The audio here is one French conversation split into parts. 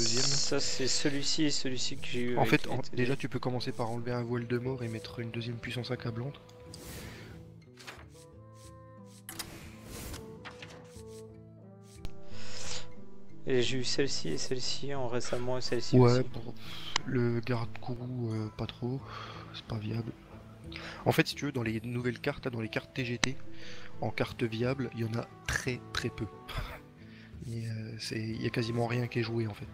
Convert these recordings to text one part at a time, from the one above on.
deuxième. Ça c'est celui-ci et celui-ci que j'ai eu. En avec fait, les TD. déjà tu peux commencer par enlever un voile de mort et mettre une deuxième puissance accablante. Et j'ai eu celle-ci et celle-ci en récemment et celle-ci Ouais, aussi. bon, le garde-courroux, pas trop, c'est pas viable. En fait, si tu veux, dans les nouvelles cartes, là, dans les cartes TGT, en carte viable, il y en a très très peu. Il y a quasiment rien qui est joué en fait.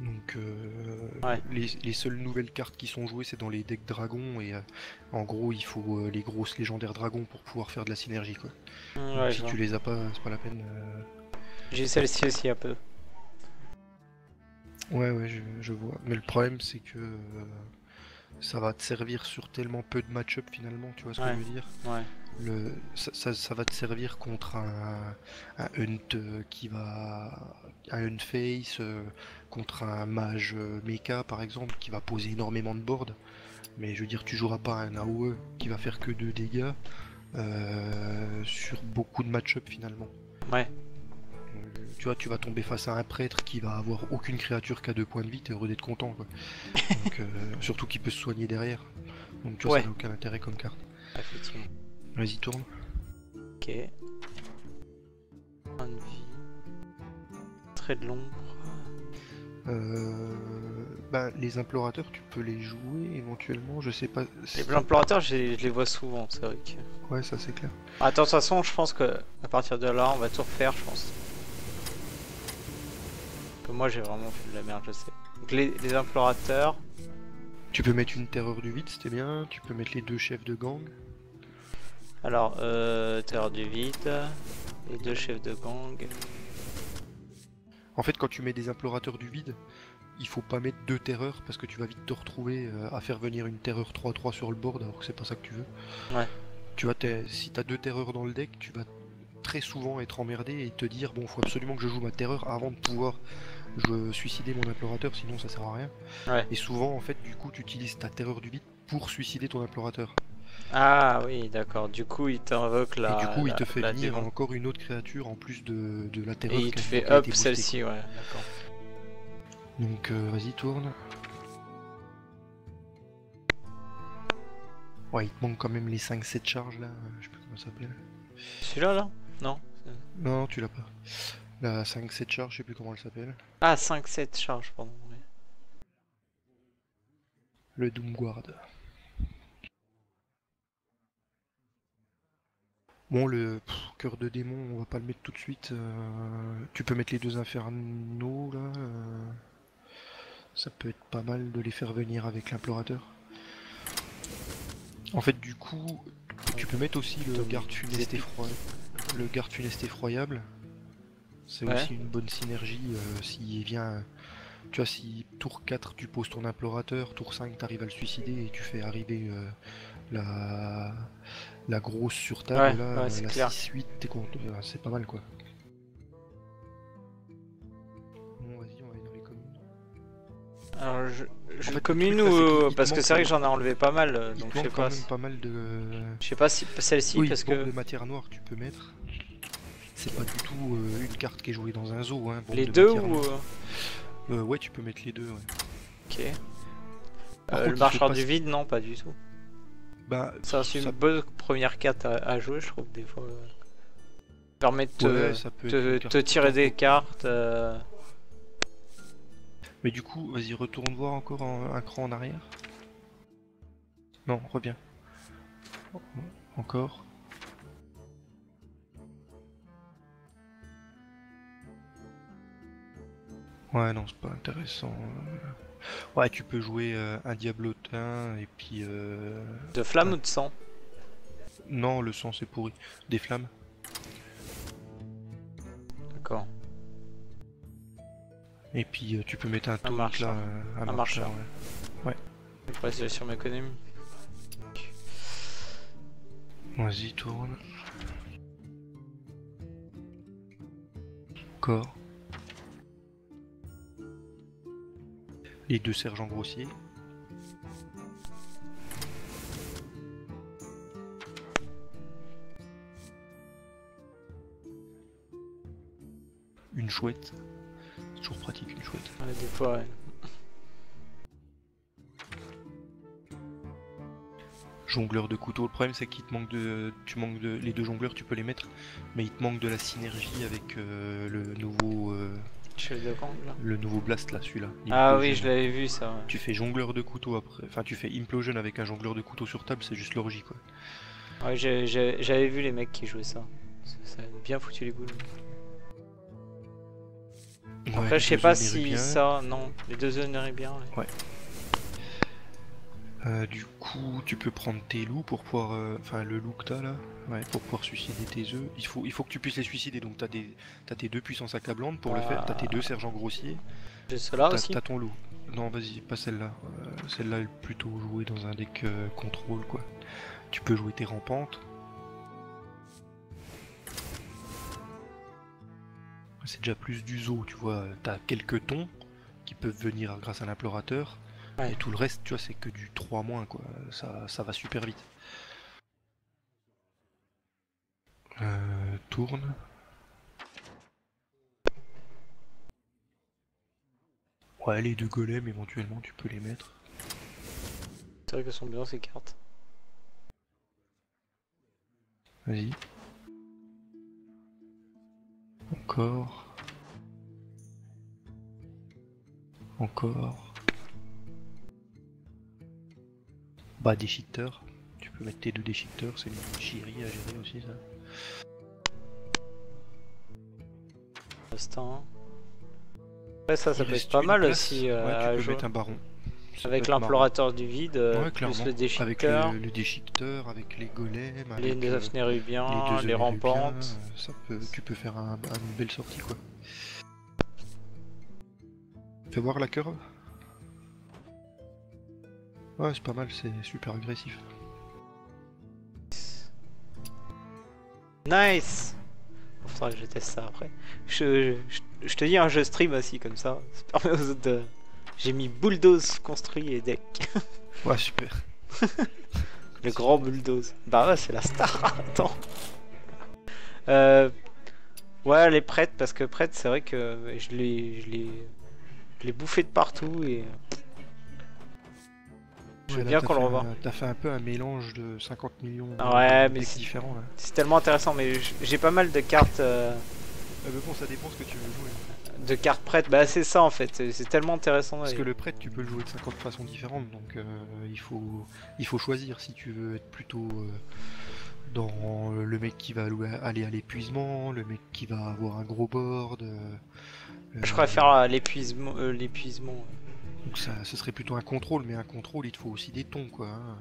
Donc Ouais. les seules nouvelles cartes qui sont jouées c'est dans les decks dragons et en gros il faut les grosses légendaires dragons pour pouvoir faire de la synergie quoi. Donc Ouais, je si vois. tu les as pas, c'est pas la peine. J'ai celle-ci aussi un peu. Ouais, je vois. Mais le problème c'est que ça va te servir sur tellement peu de match-up finalement, tu vois ce que Ouais. je veux dire? Ouais. Ça va te servir contre un Hunt qui va. Un Hunt Face, contre un mage mecha par exemple, qui va poser énormément de board. Mais je veux dire, tu joueras pas un AOE qui va faire que 2 dégâts sur beaucoup de match-up finalement. Ouais. Tu vois, tu vas tomber face à un prêtre qui va avoir aucune créature qu'à 2 points de vie, t'es heureux d'être content quoi. Donc, surtout qu'il peut se soigner derrière. Donc tu vois, ça Ouais. n'a aucun intérêt comme carte. Effectivement. Vas-y, tourne. Ok. Fin de vie. Trait de l'ombre. Les implorateurs, tu peux les jouer éventuellement, je sais pas. Les implorateurs, je les vois souvent, c'est vrai que. Ouais, ça c'est clair. Attends, de toute façon, je pense que à partir de là, on va tout refaire, je pense. Que moi, j'ai vraiment fait de la merde, je sais. Donc les implorateurs. Tu peux mettre une terreur du vide, c'était bien. Tu peux mettre les 2 chefs de gang. Alors, terreur du vide. Les 2 chefs de gang. En fait, quand tu mets des implorateurs du vide, il faut pas mettre 2 terreurs parce que tu vas vite te retrouver à faire venir une terreur 3-3 sur le board alors que c'est pas ça que tu veux. Ouais. Tu vois, si t'as 2 terreurs dans le deck, tu vas très souvent être emmerdé et te dire bon, faut absolument que je joue ma terreur avant de pouvoir suicider mon implorateur, sinon ça sert à rien. Ouais. Et souvent, en fait, du coup, tu utilises ta terreur du vide pour suicider ton implorateur. Ah oui, d'accord. Du coup, il t'invoque Et du coup, il te fait la venir démon. encore une autre créature en plus de la Et terreur il te qui fait a up été boostée, celle-ci, ouais, d'accord. quoi. Donc, vas-y, tourne. Ouais, il te manque quand même les 5-7 charges là, je sais pas comment ça s'appelle. Celui-là, là? Non. Non, tu l'as pas. La 5-7 charges, je sais plus comment elle s'appelle. Ah, 5-7 charges, pardon. Ouais. Le Doomguard. Bon, le cœur de démon, on va pas le mettre tout de suite. Tu peux mettre les 2 infernaux là. Ça peut être pas mal de les faire venir avec l'implorateur. En fait, du coup, tu peux mettre aussi le garde funeste effroyable. Le garde funeste effroyable. C'est Ouais. aussi une bonne synergie s'il vient. Tu vois, si tour 4 tu poses ton implorateur, tour 5 t'arrives à le suicider et tu fais arriver la... la grosse sur table Ouais, là, ouais, c'est la clair. 6-8, t'es content, c'est pas mal quoi. Bon, vas-y, on va aller dans les communes. Alors, En je fait, le commune truc là, c'est ou. qu'il te Parce que manque, c'est vrai que j'en ai enlevé pas mal, il donc te je sais manque quand pas. même pas mal de. Je sais pas si celle-ci, Oui, il parce te manque que. de matière noire, tu peux mettre. C'est pas du tout une carte qui est jouée dans un zoo, hein, bombe Les de deux matière ou. noire. Ouais, tu peux mettre les deux, ouais. Ok. Par Le contre, il faut marcheur pas. du vide, non, pas du tout. Bah, Ça reste une bonne première carte à jouer, je trouve, des fois. Permet de ouais, ça peut être une carte te tirer des importante. cartes. Mais du coup, vas-y, retourne voir encore un cran en arrière. Non, reviens. Encore. Ouais, non, c'est pas intéressant. Ouais, tu peux jouer un diablotin et puis. De flamme ou de sang? Non, le sang c'est pourri. Des flammes. D'accord. Et puis tu peux mettre un Un taunt marcheur. là, un Un marcheur. marcheur. Ouais. Je vais rester sur mes économies. Vas-y, tourne. Encore. Les 2 sergents grossiers. Une chouette. C'est toujours pratique une chouette. Ouais, des fois, ouais. Jongleur de couteau, le problème c'est qu'il te manque de. Tu manques de. Les deux jongleurs tu peux les mettre, mais il te manque de la synergie avec Chef de gang là. le nouveau blast là, celui-là. Ah oui, l'implosion. je l'avais vu ça. Ouais. Tu fais jongleur de couteau après. Enfin tu fais implosion avec un jongleur de couteau sur table, c'est juste l'orgie quoi. Ouais, j'avais vu les mecs qui jouaient ça. Ça avait bien foutu les boules. Ouais, Après, les je sais deux pas zones iraient si bien. ça. Non, les deux zones iraient bien. Ouais. Du coup, tu peux prendre tes loups pour pouvoir. Enfin, le loup que t'as là, ouais, pour pouvoir suicider tes œufs. Il faut que tu puisses les suicider, donc t'as tes deux puissances accablantes pour le faire, t'as tes deux sergents grossiers, J'ai cela aussi. t'as ton loup. Non, vas-y, pas celle-là. Celle-là est plutôt jouée dans un deck contrôle quoi. Tu peux jouer tes rampantes. C'est déjà plus du zoo, tu vois. T'as quelques tons qui peuvent venir grâce à l'implorateur. Ouais. Et tout le reste, tu vois, c'est que du 3- quoi. Ça va super vite. Tourne. Ouais, les deux golems, éventuellement, tu peux les mettre. C'est vrai qu'elles sont bien ces cartes. Vas-y. Encore. Encore. Bah, déchiqueteur. Tu peux mettre tes deux déchiqueteurs, c'est une chierie à gérer aussi, ça. Instant. Ouais, ça Il peut reste être pas une mal place. aussi Ouais, à tu peux jouer. mettre un baron. Ça Avec peut être marrant. l'implorateur du vide, Ouais, plus clairement. le Avec déchiqueteur, le déchiqueteur, avec les golems, les avec 9 les nérubiens, deux les Onérubiens, rampantes. tu peux faire une belle sortie quoi. Fais voir la curve. Ouais, c'est pas mal, c'est super agressif. Nice! Faudra que je teste ça après. Je te dis, un jeu stream aussi comme ça. Ça permet aux autres de... J'ai mis bulldoze construit et deck. Ouais, super. Le grand bulldoze. Bah ouais, c'est la star. Attends. Ouais, les prêtres, parce que prêtres, c'est vrai que je l'ai bouffé de partout et je veux Ouais, là bien qu'on le revoie. t'as fait un peu un mélange de 50 millions Ouais, de mais decks différents là. c'est tellement intéressant. Mais j'ai pas mal de cartes. Mais bon, ça dépend ce que tu veux jouer. De cartes prêtes, bah c'est ça en fait, c'est tellement intéressant. Parce Et... que le prêtre, tu peux le jouer de 50 façons différentes, donc il faut choisir si tu veux être plutôt dans le mec qui va aller à l'épuisement, le mec qui va avoir un gros board. Je préfère l'épuisement. L'épuisement. Donc ce serait plutôt un contrôle, mais un contrôle, il te faut aussi des tons, quoi. Hein.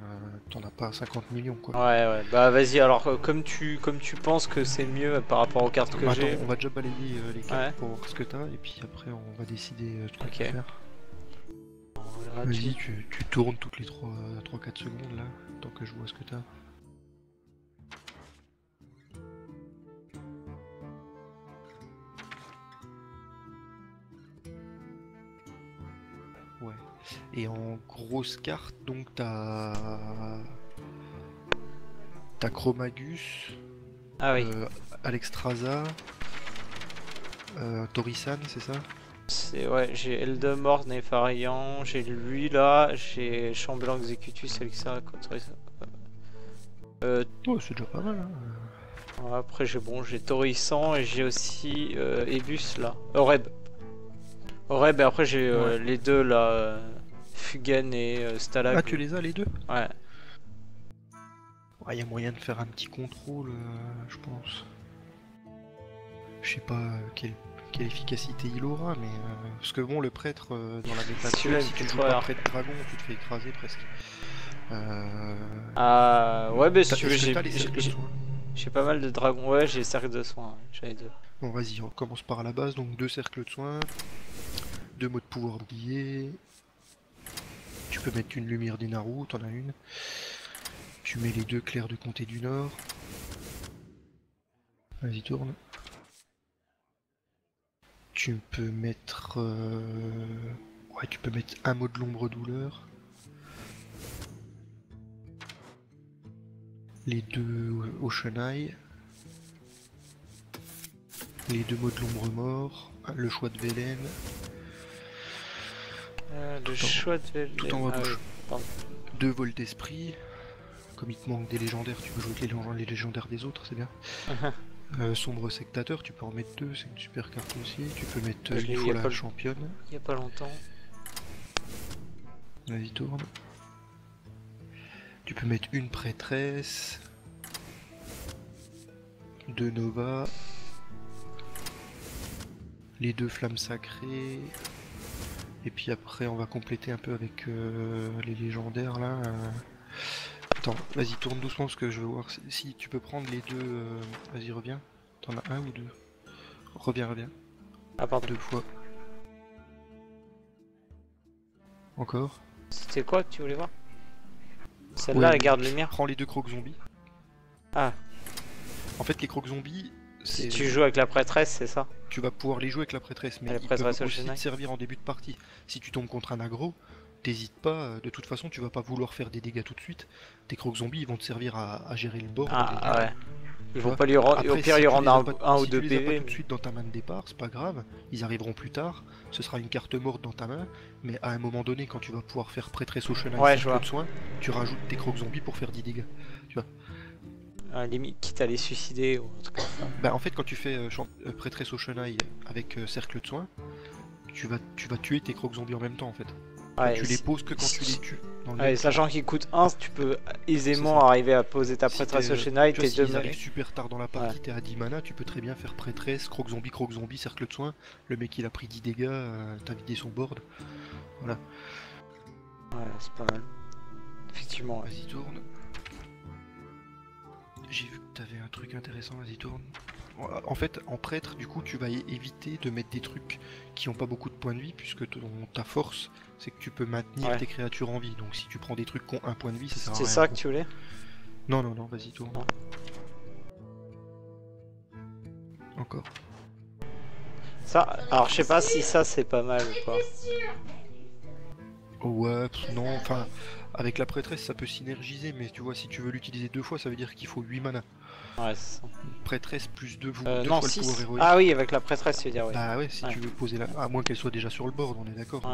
T'en as pas 50 millions, quoi. Ouais, ouais, bah vas-y, alors comme tu penses que c'est mieux par rapport aux cartes que Attends, j'ai. on va déjà balayer les cartes Ouais. pour voir ce que t'as, et puis après on va décider ce qu'on Ok. peut faire. Voilà, Vas-y, tu tournes toutes les 3-4 secondes, là, tant que je vois ce que t'as. Ouais. Et en grosse carte, donc t'as Chromagus, Ah oui, Alexstrasza, Torisan, c'est ça? ouais, j'ai Eldemort, Nefarian, j'ai lui là, j'ai Chambellan Executus, Alexa, Oh, c'est déjà pas mal, hein. après j'ai Torissan et j'ai aussi Ebus là, Oreb. Oreb et après j'ai Ouais. les deux là, Fugen et Stalag. Ah, tu les as les deux? Ouais. Il y a moyen de faire un petit contrôle, je pense. Je sais pas quelle efficacité il aura, mais parce que bon, le prêtre dans la méta Celui-là, actuelle, si il tu fait joues trop pas rare. prêtre dragon, tu te fais écraser presque. Ouais, bah si tu veux, Est-ce que t'as les cercles de soins? j'ai pas mal de dragons. Ouais, j'ai cercle de soins, ouais, j'en ai deux. Bon, vas-y, on commence par la base, donc 2 cercles de soins, 2 mots de pouvoir oubliés. Tu peux mettre une lumière des Naru, t'en as une. Tu mets les 2 clairs de comté du Nord. Vas-y, tourne. Tu peux mettre... Ouais, tu peux mettre un mot de l'ombre douleur. Les 2 Ocean Eye. Les 2 mots de l'ombre mort, le choix de Velen, Le choix de... tout en haut à Ah oui, gauche. pardon. 2 vols d'esprit. Comme il te manque des légendaires, tu peux jouer avec les légendaires des autres, c'est bien. Sombre sectateur, tu peux en mettre 2, c'est une super carte aussi. Tu peux mettre Je l'ai eu il y a Lifola pas championne. Il y a pas longtemps. Vas-y, tourne. Tu peux mettre une prêtresse. 2 Nova. Les 2 flammes sacrées. Et puis après, on va compléter un peu avec les légendaires là. Attends, vas-y, tourne doucement parce que je veux voir si tu peux prendre les 2. Vas-y, reviens. T'en as un ou 2? Reviens. Ah pardon. 2 fois. Encore. C'était quoi que tu voulais voir? Celle-là, Ouais, la garde lumière. Prends les 2 crocs zombies. Ah, En fait, les crocs zombies, si tu joues avec la prêtresse, c'est ça? tu vas pouvoir les jouer avec la prêtresse, mais La ils prêtresse peuvent au aussi Chennai. te servir en début de partie. Si tu tombes contre un aggro, t'hésites pas, de toute façon tu vas pas vouloir faire des dégâts tout de suite. Tes crocs zombies ils vont te servir à gérer le board. Ah ouais. Ils vont vois. pas lui rendre. Après, Au pire, si ils tu rendent les as un, pas- ou si deux tu les as pas PV. tout de suite dans ta main de départ, c'est pas grave, ils arriveront plus tard, ce sera une carte morte dans ta main, mais à un moment donné, quand tu vas pouvoir faire prêtresse au chenin Ouais, et je cercle vois. de soin, tu rajoutes tes crocs zombies pour faire 10 dégâts. Limite, quitte à les suicider ou un truc comme ça. Bah en fait quand tu fais prêtresse au chenail avec cercle de soin, tu vas tuer tes crocs zombies en même temps en fait. Ouais, Tu les poses que quand tu les tues. Dans le ouais, game. sachant qu'il coûte 1, tu peux aisément C'est ça. arriver à poser ta Si prêtresse t'es, au Chennai, tu vois, tes 2 s'ils arrivent mêlées. super tard dans la partie, t'es à 10 mana, tu peux très bien faire prêtresse, croc zombie, cercle de soin. Le mec il a pris 10 dégâts, t'as vidé son board. Voilà, Ouais, c'est pas mal. Effectivement, ouais. vas-y tourne. J'ai vu que t'avais un truc intéressant, vas-y tourne. En fait, en prêtre, du coup, tu vas éviter de mettre des trucs qui ont pas beaucoup de points de vie, puisque ta force, c'est que tu peux maintenir Ouais. tes créatures en vie. Donc si tu prends des trucs qui ont un point de vie, ça sert à C'était rien. ça que tu voulais? Non, vas-y tourne. Non. Encore. Ça, alors je sais pas si ça c'est pas mal ou pas. Oh ouais, non, enfin, avec la prêtresse ça peut synergiser, mais tu vois, si tu veux l'utiliser 2 fois, ça veut dire qu'il faut 8 mana. Ouais, c'est ça. Prêtresse plus 2 Non, fois 6. le pouvoir héroïque. Ah oui, avec la prêtresse, tu veux dire, oui. Bah ouais, si Ouais. tu veux poser la... À moins qu'elle soit déjà sur le board, on est d'accord, Ouais,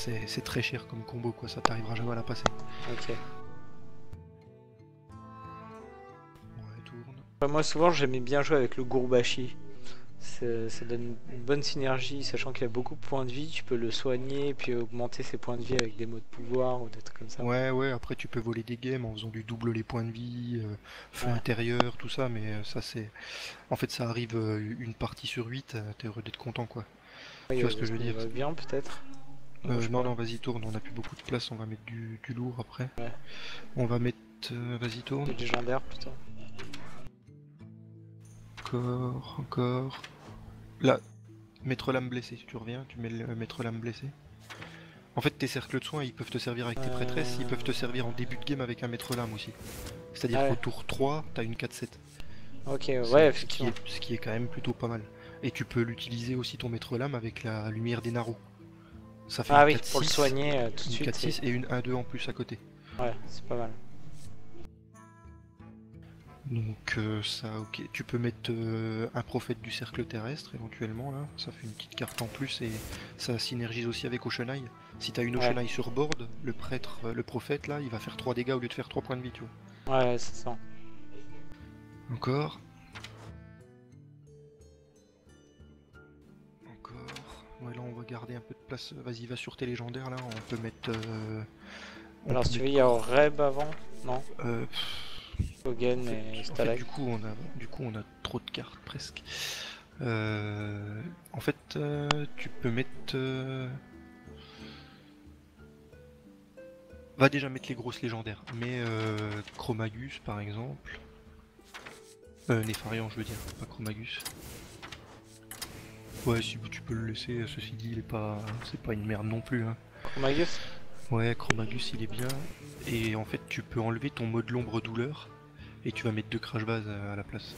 mais ouais. c'est très cher comme combo, quoi, ça t'arrivera jamais à la passer. Ok. Ouais, tourne. Enfin, moi, souvent, j'aimais bien jouer avec le Gourbashi. Ça donne une bonne synergie, sachant qu'il a beaucoup de points de vie. Tu peux le soigner et puis augmenter ses points de vie avec des mots de pouvoir ou des trucs comme ça. Ouais, après tu peux voler des games en faisant du double les points de vie, feu Ouais. intérieur, tout ça, mais ça c'est... En fait ça arrive une partie sur 8, t'es heureux d'être content, quoi. Oui, Tu vois ce que je veux dire? va bien, peut-être. Je sais Non, pas. vas-y, tourne, on a plus beaucoup de place, on va mettre du lourd après. Ouais. On va mettre... vas-y, tourne. Du légendaire, plutôt. Encore... Là, maître lame blessé, tu reviens, tu mets le maître lame blessé. En fait, tes cercles de soins, ils peuvent te servir avec tes prêtresses, ils peuvent te servir en début de game avec un maître lame aussi. C'est-à-dire Ah ouais. qu'au tour 3, t'as une 4-7. Ok, C'est- ouais, ce qui effectivement. ce qui est quand même plutôt pas mal. Et tu peux l'utiliser aussi ton maître lame avec la lumière des Naru. Ça fait Ah une oui, 4-6, pour le soigner tout de une suite. 4-6 et une 1-2 en plus à côté. Ouais, c'est pas mal. Donc ça, ok. Tu peux mettre un prophète du cercle terrestre éventuellement là. Ça fait une petite carte en plus et ça synergise aussi avec Oshenai. Si t'as une Ouais. Oshenai sur board, le prêtre, le prophète là, il va faire 3 dégâts au lieu de faire 3 points de vie, tu vois. Ouais, c'est ça. Encore. Ouais, là on va garder un peu de place. Vas-y, va sur tes légendaires là. On peut mettre. Alors, si tu veux, il y a Reb avant? Non? euh, Hogan En fait, et en fait, Stalag. du coup, on a trop de cartes presque. En fait, tu peux mettre. Va déjà mettre les grosses légendaires. Mais Chromagus par exemple. Nefarian, je veux dire, pas Chromagus. Ouais, si tu peux le laisser. Ceci dit, il est pas, c'est pas une merde non plus. Hein. Chromagus? Ouais, Chromagus, il est bien. Et en fait, tu peux enlever ton mode l'ombre douleur. Et tu vas mettre 2 crash base à la place.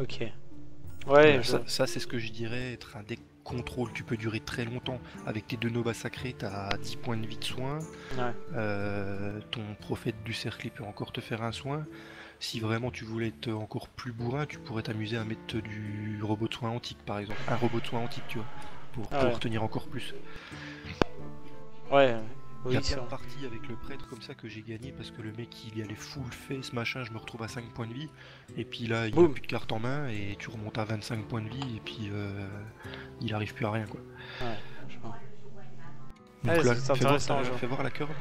Ok. Ouais, Voilà, je... ça c'est ce que je dirais être un deck contrôle, tu peux durer très longtemps. Avec tes 2 novas sacrés, t'as 10 points de vie de soin. Ouais. Ton prophète du cercle il peut encore te faire un soin. Si vraiment tu voulais être encore plus bourrin, tu pourrais t'amuser à mettre du robot de soin antique par exemple. Un robot de soin antique, tu vois, pour Ah pouvoir ouais. tenir encore plus. Ouais, Il y a oui, plein ça. de parties avec le prêtre comme ça que j'ai gagné parce que le mec il y allait full face machin, je me retrouve à 5 points de vie. Et puis là il a Boum. plus de cartes en main et tu remontes à 25 points de vie et puis il arrive plus à rien quoi. Ouais, je vois. Donc Ouais, là, c'est intéressant, genre. fais voir la curve.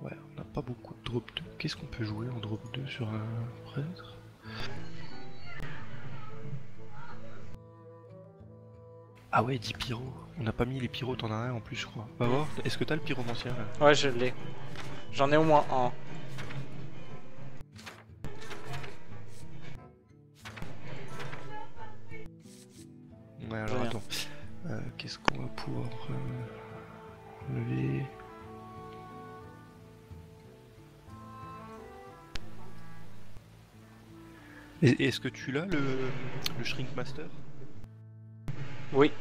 Ouais, on n'a pas beaucoup de drop 2. Qu'est-ce qu'on peut jouer en drop 2 sur un prêtre? Ah ouais, 10 pyros. On n'a pas mis les pyros, t'en as un en plus, je crois. Va voir, est-ce que t'as le pyromancien là? Ouais, je l'ai. J'en ai au moins un. Ouais, alors Rien. attends. Qu'est-ce qu'on va pouvoir lever? Est-ce que tu l'as le Shrink Master? Oui.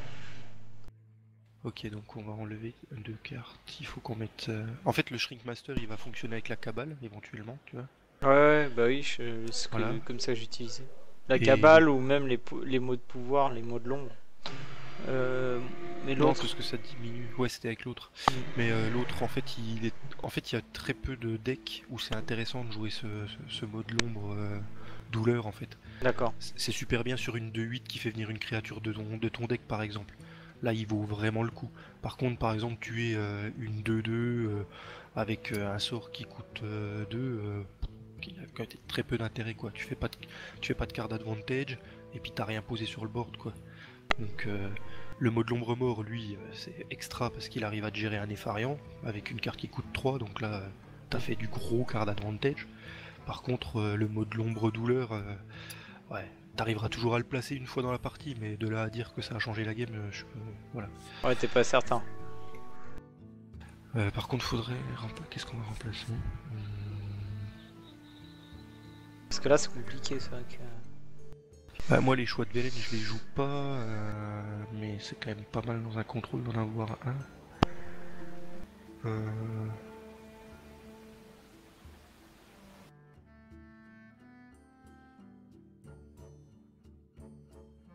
Ok, donc on va enlever 2 cartes. Il faut qu'on mette. En fait, le Shrink Master il va fonctionner avec la cabale éventuellement, tu vois. Ouais, bah oui, c'est Voilà. comme ça que j'utilisais. La Et cabale ou même les mots de pouvoir, les mots de l'ombre. Mais non, l'autre. parce que ça diminue. Ouais, c'était avec l'autre. Mm. Mais l'autre, en fait, il y a très peu de decks où c'est intéressant de jouer ce mode l'ombre douleur, en fait. D'accord. C'est super bien sur une 2-8 qui fait venir une créature de ton deck, par exemple. Là, il vaut vraiment le coup. Par contre, par exemple, tuer une 2-2 avec un sort qui coûte 2, qui a quand même très peu d'intérêt, quoi. Tu fais pas de card advantage, et puis t'as rien posé sur le board, quoi. Donc, le mode l'ombre mort, lui, c'est extra parce qu'il arrive à te gérer un Nefarian avec une carte qui coûte 3, donc là, t'as fait du gros card advantage. Par contre, le mode l'ombre douleur, ouais, t'arriveras toujours à le placer une fois dans la partie, mais de là à dire que ça a changé la game, voilà. Ouais, t'es pas certain. Par contre, qu'est-ce qu'on va remplacer? Parce que là, c'est compliqué, c'est vrai que. Bah, moi, les choix de Velen, je les joue pas, mais c'est quand même pas mal dans un contrôle d'en avoir un.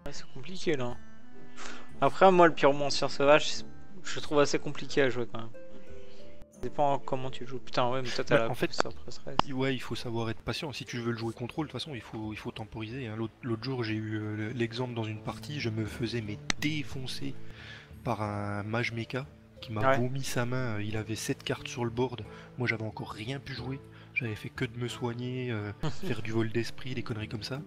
Ouais, c'est compliqué là. Après, moi, le pyromancien sauvage, je trouve assez compliqué à jouer quand même. Ça dépend comment tu joues. Putain, ouais, mais toi, t'as Bah, la en fait, surprise. ouais, il faut savoir être patient. Si tu veux le jouer contrôle, de toute façon, il faut temporiser, hein. L'autre jour, j'ai eu l'exemple dans une partie, je me faisais défoncer par un mage mecha qui m'a Ouais. vomi sa main. Il avait 7 cartes sur le board. Moi, j'avais encore rien pu jouer. J'avais fait que de me soigner, faire du vol d'esprit, des conneries comme ça.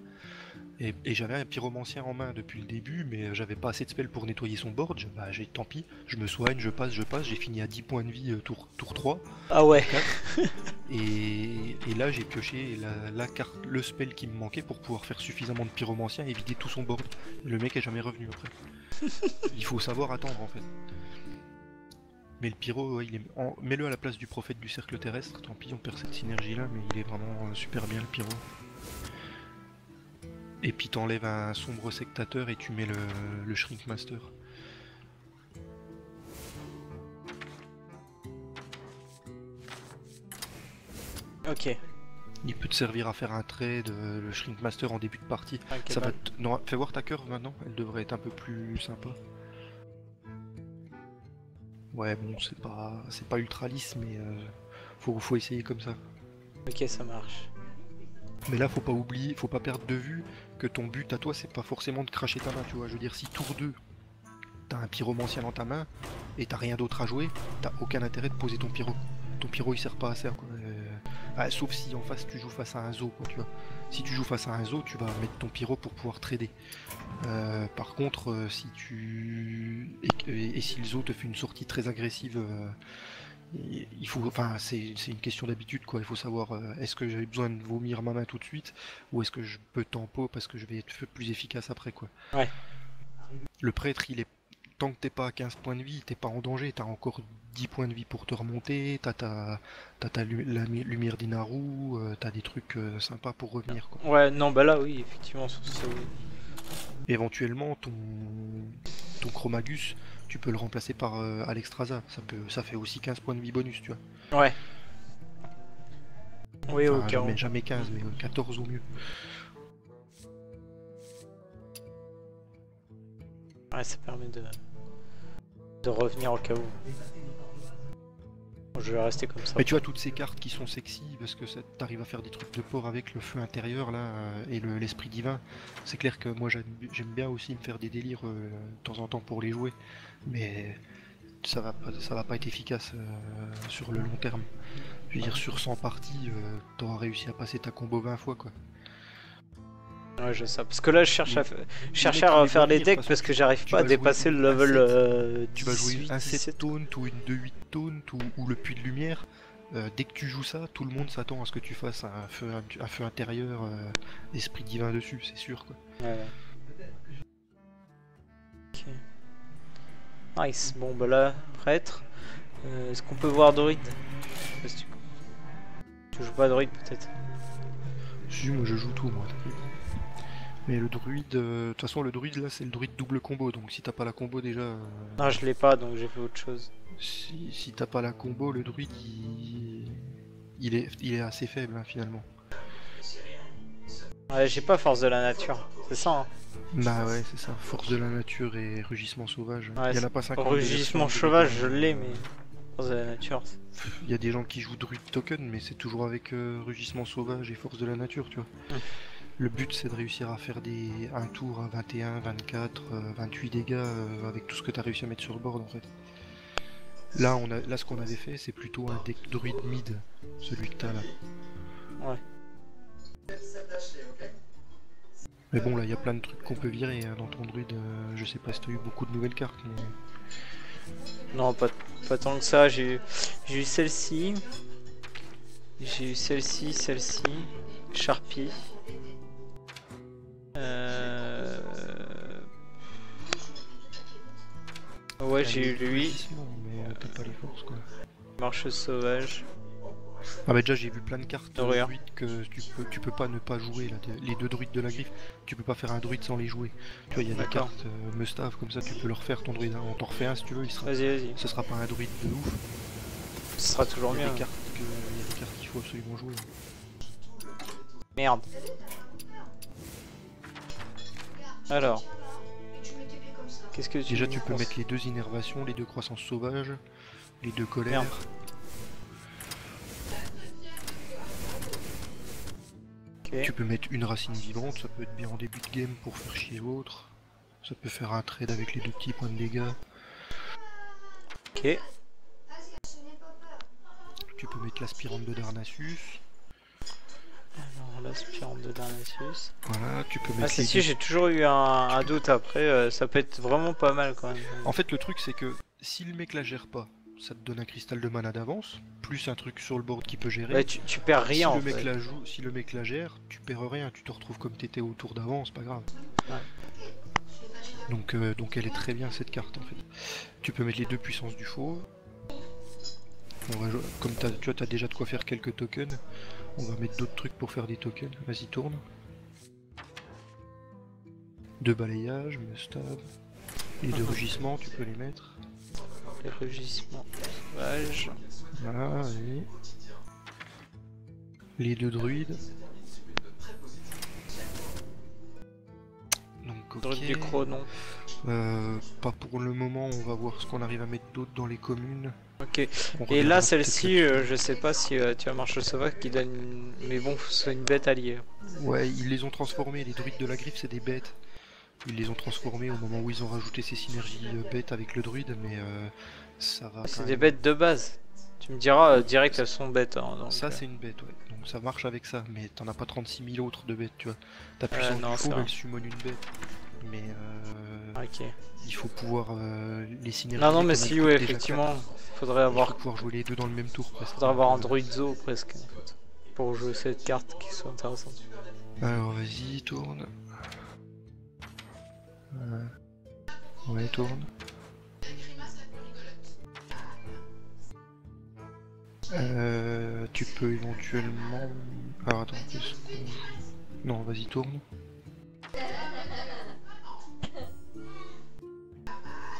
Et j'avais un pyromancien en main depuis le début, mais j'avais pas assez de spells pour nettoyer son board. Tant pis, je me soigne, je passe, j'ai fini à 10 points de vie tour 3. Ah ouais. Et là j'ai pioché la carte, le spell qui me manquait pour pouvoir faire suffisamment de pyromancien et vider tout son board. Le mec est jamais revenu après. Il faut savoir attendre en fait. Mais le pyro, ouais, mets-le à la place du prophète du cercle terrestre, tant pis on perd cette synergie là, mais il est vraiment super bien le pyro. Et puis t'enlèves un sombre sectateur et tu mets le Shrink Master. Ok. Il peut te servir à faire un trade, le Shrink Master en début de partie. Ok, Ça bah, va non, fais voir ta curve maintenant, elle devrait être un peu plus sympa. Ouais bon c'est pas ultra lisse mais faut essayer comme ça. ok, ça marche. Mais là faut pas oublier, faut pas perdre de vue que ton but à toi c'est pas forcément de cracher ta main, tu vois. Je veux dire si tour 2 t'as un pyromancien dans ta main et t'as rien d'autre à jouer, t'as aucun intérêt de poser ton pyro. Ton pyro il sert pas à ça quoi. Sauf si en face tu joues face à un zoo quoi, tu vois. Si tu joues face à un zoo, tu vas mettre ton pyro pour pouvoir trader. Par contre, si tu et si le zoo te fait une sortie très agressive, il faut, enfin, c'est une question d'habitude quoi. Il faut savoir est-ce que j'ai besoin de vomir ma main tout de suite ou est-ce que je peux tempo parce que je vais être plus efficace après quoi. Ouais. Le prêtre, il est tant que t'es pas à 15 points de vie, t'es pas en danger, t'as encore 10 points de vie pour te remonter, t'as la lumière d'Inaru, t'as des trucs sympas pour revenir quoi. Ouais, non, bah là, oui, effectivement, Éventuellement, ton Chromagus, tu peux le remplacer par Alexstrasza. Ça fait aussi 15 points de vie bonus, tu vois. Ouais. Oui, au Enfin, cas où. jamais 15, mais 14 au mieux. Ouais, ça permet de revenir au cas où. Je vais rester comme ça. Mais tu vois, toutes ces cartes qui sont sexy, parce que t'arrives à faire des trucs de port avec le feu intérieur, là, et l'esprit divin. C'est clair que moi, j'aime bien aussi me faire des délires de temps en temps pour les jouer. Mais ça va pas être efficace sur le long terme. Je veux dire, sur 100 parties, t'auras réussi à passer ta combo 20 fois, quoi. Ouais, je sais. Parce que là, je cherchais à mecs, ils les refaire voient les venir, decks parce parce que que j'arrive tu pas à vas jouer dépasser le un level Tu vas jouer 18, un 7 17. taunt ou une 2-8 taunt ou le puits de lumière. Dès que tu joues ça, tout le monde s'attend à ce que tu fasses un feu intérieur, esprit divin dessus, c'est sûr, quoi. Ouais, ouais. Ok. Nice. Bon, bah là, prêtre. Est-ce qu'on peut voir Druide? Je sais pas si tu joues pas Druide peut-être? Si, moi je joue tout, moi. Mais le druide, de toute façon, le druide là, c'est le druide double combo. Donc si t'as pas la combo déjà, Non, je l'ai pas donc j'ai fait autre chose. si t'as pas la combo, le druide il est assez faible hein, finalement. Ouais, j'ai pas force de la nature, c'est ça hein. Bah ouais, c'est ça. Force de la nature et rugissement sauvage. Ouais, Il y en a pas 50 rugissement sauvage, je l'ai, mais force de la nature. Il y a des gens qui jouent druide token, mais c'est toujours avec rugissement sauvage et force de la nature, tu vois. Le but c'est de réussir à faire un tour à 21, 24, 28 dégâts avec tout ce que tu as réussi à mettre sur le board en fait. Là, ce qu'on avait fait, c'est plutôt un deck druide mid, celui que t'as là. Ouais. Mais bon, là, il y a plein de trucs qu'on peut virer hein, dans ton druide. Je sais pas si t'as eu beaucoup de nouvelles cartes, mais... Non, pas tant que ça. J'ai eu celle-ci. J'ai eu celle-ci, Sharpie. Ouais, j'ai eu lui. Mais t'as pas les forces, quoi. Marcheuse sauvage. Ah bah déjà j'ai vu plein de cartes Rien. druides que tu peux pas ne pas jouer là. Les deux druides de la griffe, tu peux pas faire un druide sans les jouer. Tu vois, il y a des cartes Mustave comme ça, tu peux le refaire ton druide. Hein. On t'en refait un si tu veux, Vas-y. Ce sera pas un druide de ouf. Ce sera toujours mieux. Il y a des cartes qu'il faut absolument jouer. Merde. Alors. Qu'est-ce que tu Déjà tu peux mettre les deux innervations, les deux croissances sauvages, les deux colères. Merde. Okay. Tu peux mettre une racine vivante, ça peut être bien en début de game pour faire chier l'autre. Ça peut faire un trade avec les deux petits points de dégâts. Ok. Tu peux mettre l'aspirante de Darnassus. Alors l'aspirante de Darnassus. Voilà, tu peux mettre. Ah si, j'ai toujours eu un doute après, ça peut être vraiment pas mal quand même. En fait le truc c'est que si le mec la gère pas, ça te donne un cristal de mana d'avance, plus un truc sur le board qui peut gérer. Ouais, tu perds rien si en le mec fait. la joue, si le mec la gère, tu perds rien, tu te retrouves comme t'étais au tour d'avant, c'est pas grave. Ouais. Donc elle est très bien cette carte en fait. Tu peux mettre les deux puissances du faux. Comme tu vois, t'as déjà de quoi faire quelques tokens. On va mettre d'autres trucs pour faire des tokens. Vas-y, tourne. Deux balayages, mustave. Les deux rugissements, tu peux les mettre. Les rugissements sauvages. Voilà, allez. Les deux druides. Donc, ok. Druide du chronon. Pas pour le moment, on va voir ce qu'on arrive à mettre d'autres dans les communes. Ok. Et là, celle-ci, je sais pas si tu as marche sauvage qui donne. Mais bon, c'est une bête alliée. Ouais, ils les ont transformés. Les druides de la griffe, c'est des bêtes. Ils les ont transformés au moment où ils ont rajouté ces synergies bêtes avec le druide, mais ça va. C'est des bêtes de base. Tu me diras direct, elles sont bêtes. Hein, donc, ça, c'est une bête, ouais. Donc ça marche avec ça, mais t'en as pas 36 000 autres de bêtes, tu vois. Ta puissance du faux, elle summon une bête. Mais ok. il faut pouvoir les synergies. Non, mais si, ouais, effectivement. Faudrait avoir. Il faut pouvoir jouer les deux dans le même tour presque. Faudrait avoir un druide zoo presque en fait. Pour jouer cette carte qui soit intéressante. Alors vas-y, tourne. Ouais, tourne. Tu peux éventuellement... Alors attends, non, vas-y, tourne.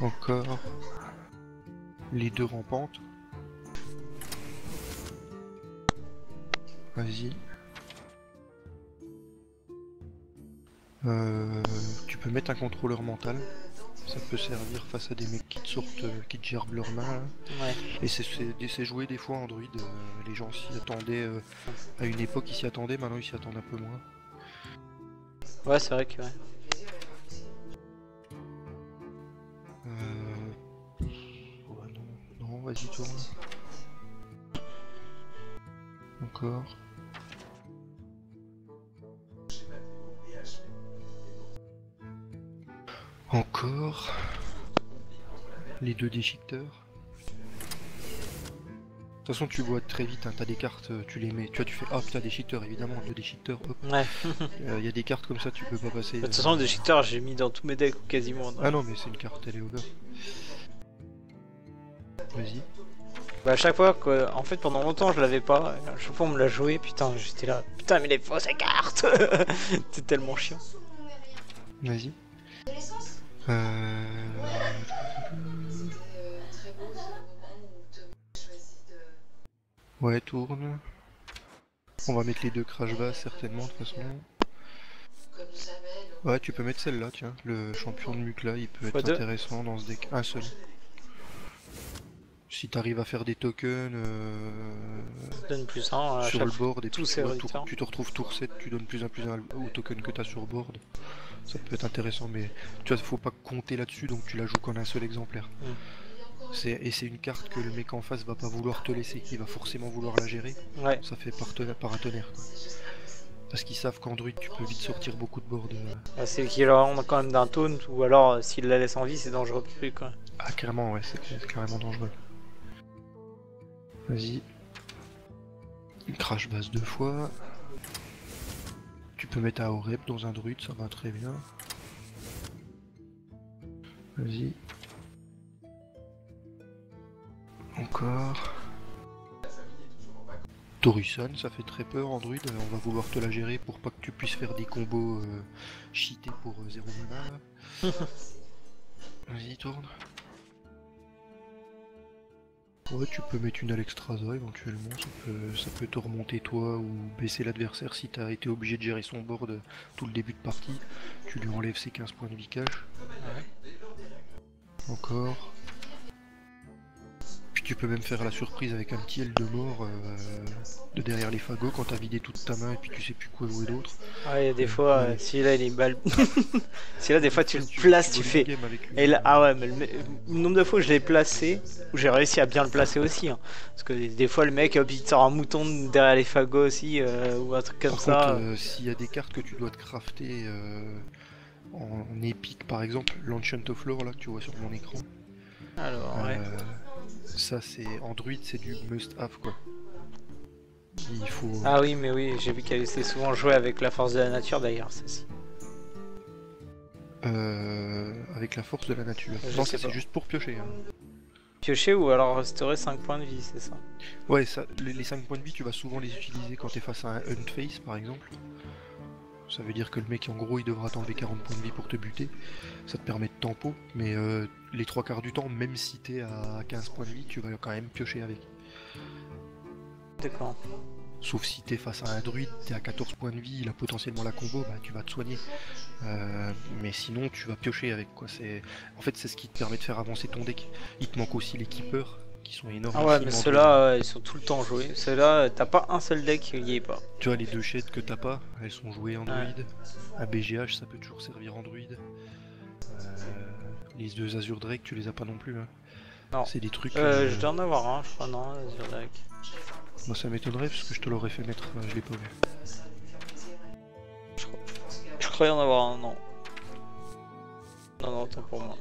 Encore. Les deux rampantes. Vas-y. Tu peux mettre un contrôleur mental. Ça peut servir face à des mecs qui te sortent, qui te gerbent leurs mains. Là. Ouais. Et c'est joué des fois Android. Les gens s'y attendaient à une époque, ils s'y attendaient. Maintenant, ils s'y attendent un peu moins. Ouais, c'est vrai que ouais. Ouais, non, vas-y, tourne. Encore. Encore. Les deux déchiqueteurs. De toute façon, tu vois très vite, hein, t'as des cartes, tu les mets. Tu vois, tu fais hop, t'as déchiqueteur, évidemment, deux déchiqueteurs, hop. Ouais. Y a des cartes comme ça, tu peux pas passer. De toute façon, le déchiqueteur, j'ai mis dans tous mes decks quasiment. Ah non, mais c'est une carte, elle est over. Vas-y. Bah, à chaque fois que, en fait, pendant longtemps, je l'avais pas. À chaque fois, on me l'a joué, putain, j'étais là. Putain, mais les fausses cartes. C'est tellement chiant. Vas-y. Ouais, tourne. On va mettre les deux crash bas certainement de toute façon. Ouais, tu peux mettre celle-là, tiens. Le champion de Mukla, il peut être intéressant dans ce deck. Un seul. Si t'arrives à faire des tokens donne plus un sur le board et tout tu te retrouves tour 7, tu donnes plus un au token que t'as sur board. Ça peut être intéressant, mais tu vois, faut pas compter là-dessus, donc tu la joues qu'en un seul exemplaire. Et c'est une carte que le mec en face va pas vouloir te laisser, il va forcément vouloir la gérer. Ouais. Ça fait paratonnerre. Parce qu'ils savent qu'en druide tu peux vite sortir beaucoup de board. C'est qu'il leur rend quand même d'un taunt, ou alors s'il la laisse en vie, c'est dangereux pour lui quoi. Ah, carrément, ouais, c'est carrément dangereux. Vas-y. Une crash base 2 fois. Tu peux mettre à Oreb dans un druide, ça va très bien. Vas-y. Encore. Toruson, ça fait très peur en druide, on va vouloir te la gérer pour pas que tu puisses faire des combos cheatés pour 0 mana. Vas-y, tourne. Ouais, tu peux mettre une Alexstrasza éventuellement, ça peut te remonter toi ou baisser l'adversaire si t'as été obligé de gérer son board tout le début de partie. Tu lui enlèves ses 15 points de vie cash. Encore. Puis tu peux même faire la surprise avec un petit aile de mort de derrière les fagots quand t'as vidé toute ta main et puis tu sais plus quoi jouer d'autre. Ouais, il y a des fois, si là il est balle. Si là, des fois tu le places, tu fais. Et là, ah ouais, mais le nombre de fois où je l'ai placé, où j'ai réussi à bien le placer aussi. Hein. Parce que des fois, le mec, hop, il te sort un mouton derrière les fagots aussi, ou un truc comme ça. Par contre, s'il y a des cartes que tu dois te crafter en épique, par exemple, l'Ancient of Lore là que tu vois sur mon écran. Alors, ouais. Ça, c'est en druide, c'est du must-have quoi. Il faut. Ah oui, mais oui, j'ai vu qu'elle s'est souvent jouée avec la force de la nature d'ailleurs, celle-ci. Avec la force de la nature. Non, ça c'est juste pour piocher. Hein. Piocher ou alors restaurer 5 points de vie, c'est ça? Ouais, ça, les 5 points de vie, tu vas souvent les utiliser quand tu es face à un Hunt Face par exemple. Ça veut dire que le mec en gros il devra t'enlever 40 points de vie pour te buter. Ça te permet de tempo, mais les 3/4 du temps, même si t'es à 15 points de vie, tu vas quand même piocher avec. D'accord. Sauf si t'es face à un druide, t'es à 14 points de vie, il a potentiellement la combo, bah tu vas te soigner. Mais sinon tu vas piocher avec quoi. En fait c'est ce qui te permet de faire avancer ton deck. Il te manque aussi les keepers qui sont énormes. Ah ouais, mais ceux-là ils sont tout le temps joués. Ceux-là, t'as pas un seul deck qui y est pas. Tu vois les deux shades que t'as pas, elles sont jouées en druide. Un BGH ça peut toujours servir en druide. Les deux Azure Drake tu les as pas non plus. Hein. Non. C'est des trucs. Je dois en avoir un, je crois, non, Azure Drake. Moi ça m'étonnerait parce que je te l'aurais fait mettre, je l'ai pas vu. Je croyais en avoir un, non. Non, tant pour moi.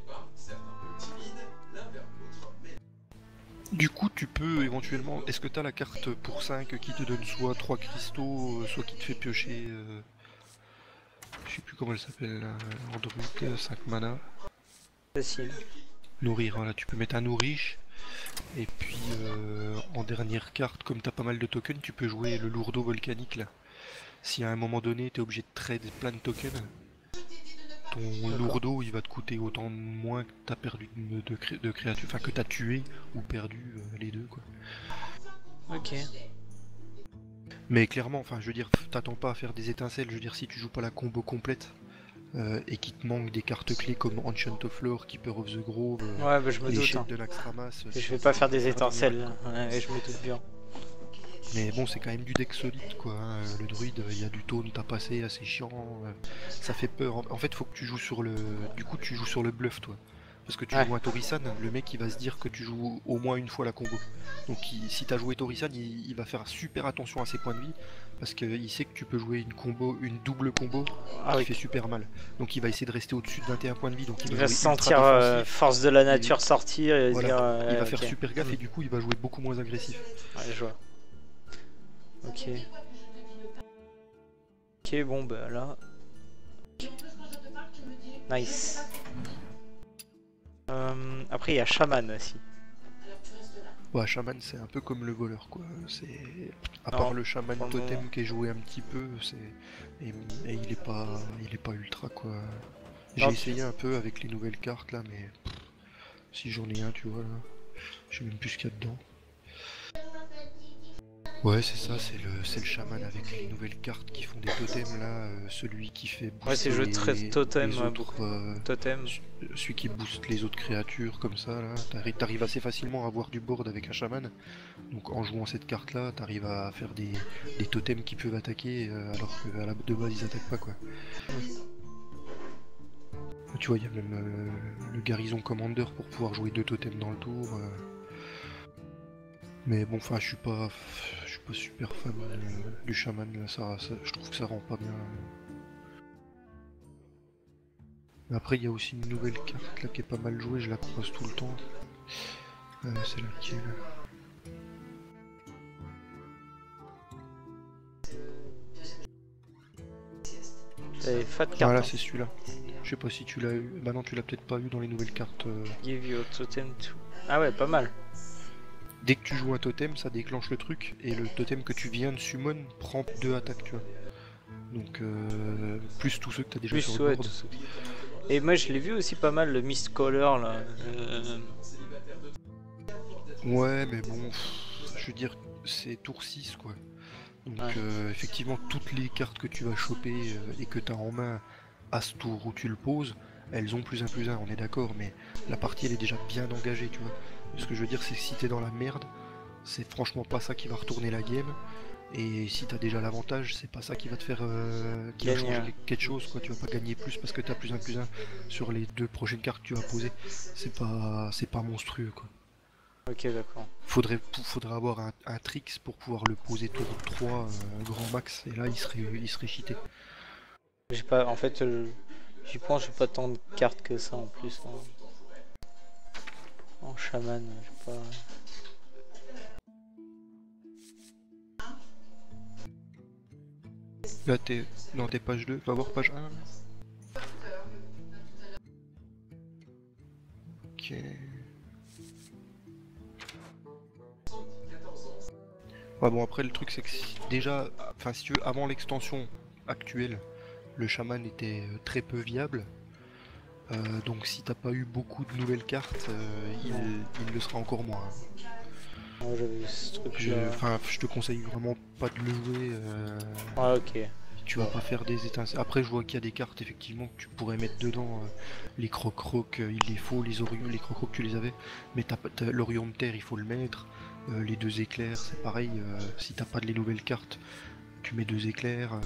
Du coup tu peux éventuellement... Est-ce que t'as la carte pour 5 qui te donne soit 3 cristaux, soit qui te fait piocher... Je sais plus comment elle s'appelle, en druide, 5 mana. Facile. Nourrir, voilà, tu peux mettre un nourriche. Et puis en dernière carte, comme t'as pas mal de tokens, tu peux jouer le lourdeau volcanique là. Si à un moment donné t'es obligé de trade plein de tokens, ton lourdeau il va te coûter autant de moins que t'as perdu de créatures, enfin que t'as tué ou perdu les deux quoi. Ok. Mais clairement, enfin je veux dire, t'attends pas à faire des étincelles, je veux dire si tu joues pas la combo complète et qu'il te manque des cartes clés comme Ancient of Lore, Keeper of the Grove, Ouais, bah, je me doute. de Naxxramas. Je vais pas faire des étincelles, ouais, je me doute bien. Mais bon, c'est quand même du deck solide quoi. Hein. Le druide, il y a du taunt à passer, assez chiant. Ça fait peur. En fait, faut que tu joues sur le. Du coup, tu joues sur le bluff toi. Parce que tu joues un Torisan, le mec il va se dire que tu joues au moins une fois la combo. Donc si t'as joué Torisan, il va faire super attention à ses points de vie. Parce qu'il sait que tu peux jouer une combo, une double combo qui fait super mal. Donc il va essayer de rester au-dessus de 21 points de vie. Donc il va se sentir force de la nature sortir et voilà, dire. Il va faire super gaffe et du coup il va jouer beaucoup moins agressif. Ouais, je vois. Ok. Ok, bon bah là. Nice. Après il y a Shaman aussi. Ouais, Shaman c'est un peu comme le voleur quoi. C'est à part le Shaman totem qui est joué un petit peu, et il est pas ultra quoi. J'ai essayé un peu avec les nouvelles cartes là, mais si j'en ai un, tu vois là, je sais même plus ce qu'il y a dedans. Ouais, c'est ça, c'est le chaman avec les nouvelles cartes qui font des totems là, celui qui fait booster ouais, c'est jeu très totem, totem. Celui qui booste les autres créatures comme ça là, t'arrives assez facilement à avoir du board avec un chaman. Donc en jouant cette carte là, t'arrives à faire des totems qui peuvent attaquer alors qu'à la de base ils attaquent pas quoi. Tu vois, il y a même le garrison commander pour pouvoir jouer 2 totems dans le tour. Mais bon, enfin, je suis pas super fan du chaman là, je trouve que ça rend pas bien. Mais après, il y a aussi une nouvelle carte là qui est pas mal jouée, je la croise tout le temps. C'est laquelle? Voilà, c'est celui-là. Je sais pas si tu l'as eu. Bah non, tu l'as peut-être pas eu dans les nouvelles cartes. Give you a totem too. Ah ouais, pas mal. Dès que tu joues un totem, ça déclenche le truc, et le totem que tu viens de summon prend 2 attaques, tu vois. Donc, plus tous ceux que tu as déjà sur le board. Et moi je l'ai vu aussi pas mal, le Mist Caller là. Ouais, mais bon, je veux dire, c'est tour 6 quoi. Donc, effectivement, toutes les cartes que tu vas choper et que tu as en main à ce tour où tu le poses, elles ont +1/+1, on est d'accord, mais la partie elle est déjà bien engagée, tu vois. Ce que je veux dire, c'est que si t'es dans la merde, c'est franchement pas ça qui va retourner la game. Et si t'as déjà l'avantage, c'est pas ça qui va te faire changer quelque chose, quoi. Tu vas pas gagner plus parce que t'as +1/+1 sur les 2 prochaines cartes que tu vas poser. C'est pas monstrueux, quoi. Ok, d'accord. Faudrait avoir un tricks pour pouvoir le poser tour 3 grand max, et là il serait cheaté. J'ai pas, en fait, j'y pense, j'ai pas tant de cartes que ça en plus. En chaman, j'ai pas. Là t'es dans tes pages 2, va voir page 1. Ok. Ouais, bon, après le truc c'est que déjà, enfin si tu veux, avant l'extension actuelle, le chaman était très peu viable. Donc si t'as pas eu beaucoup de nouvelles cartes, il le sera encore moins. Ouais, j'avais ce truc je te conseille vraiment pas de le jouer. Ah ok. Tu vas pas faire des étincelles. Après je vois qu'il y a des cartes effectivement que tu pourrais mettre dedans. Les croc-croc, il les faut, les croc-croc tu les avais. Mais l'Orion de terre il faut le mettre. Les 2 éclairs c'est pareil. Si t'as pas de les nouvelles cartes, tu mets 2 éclairs.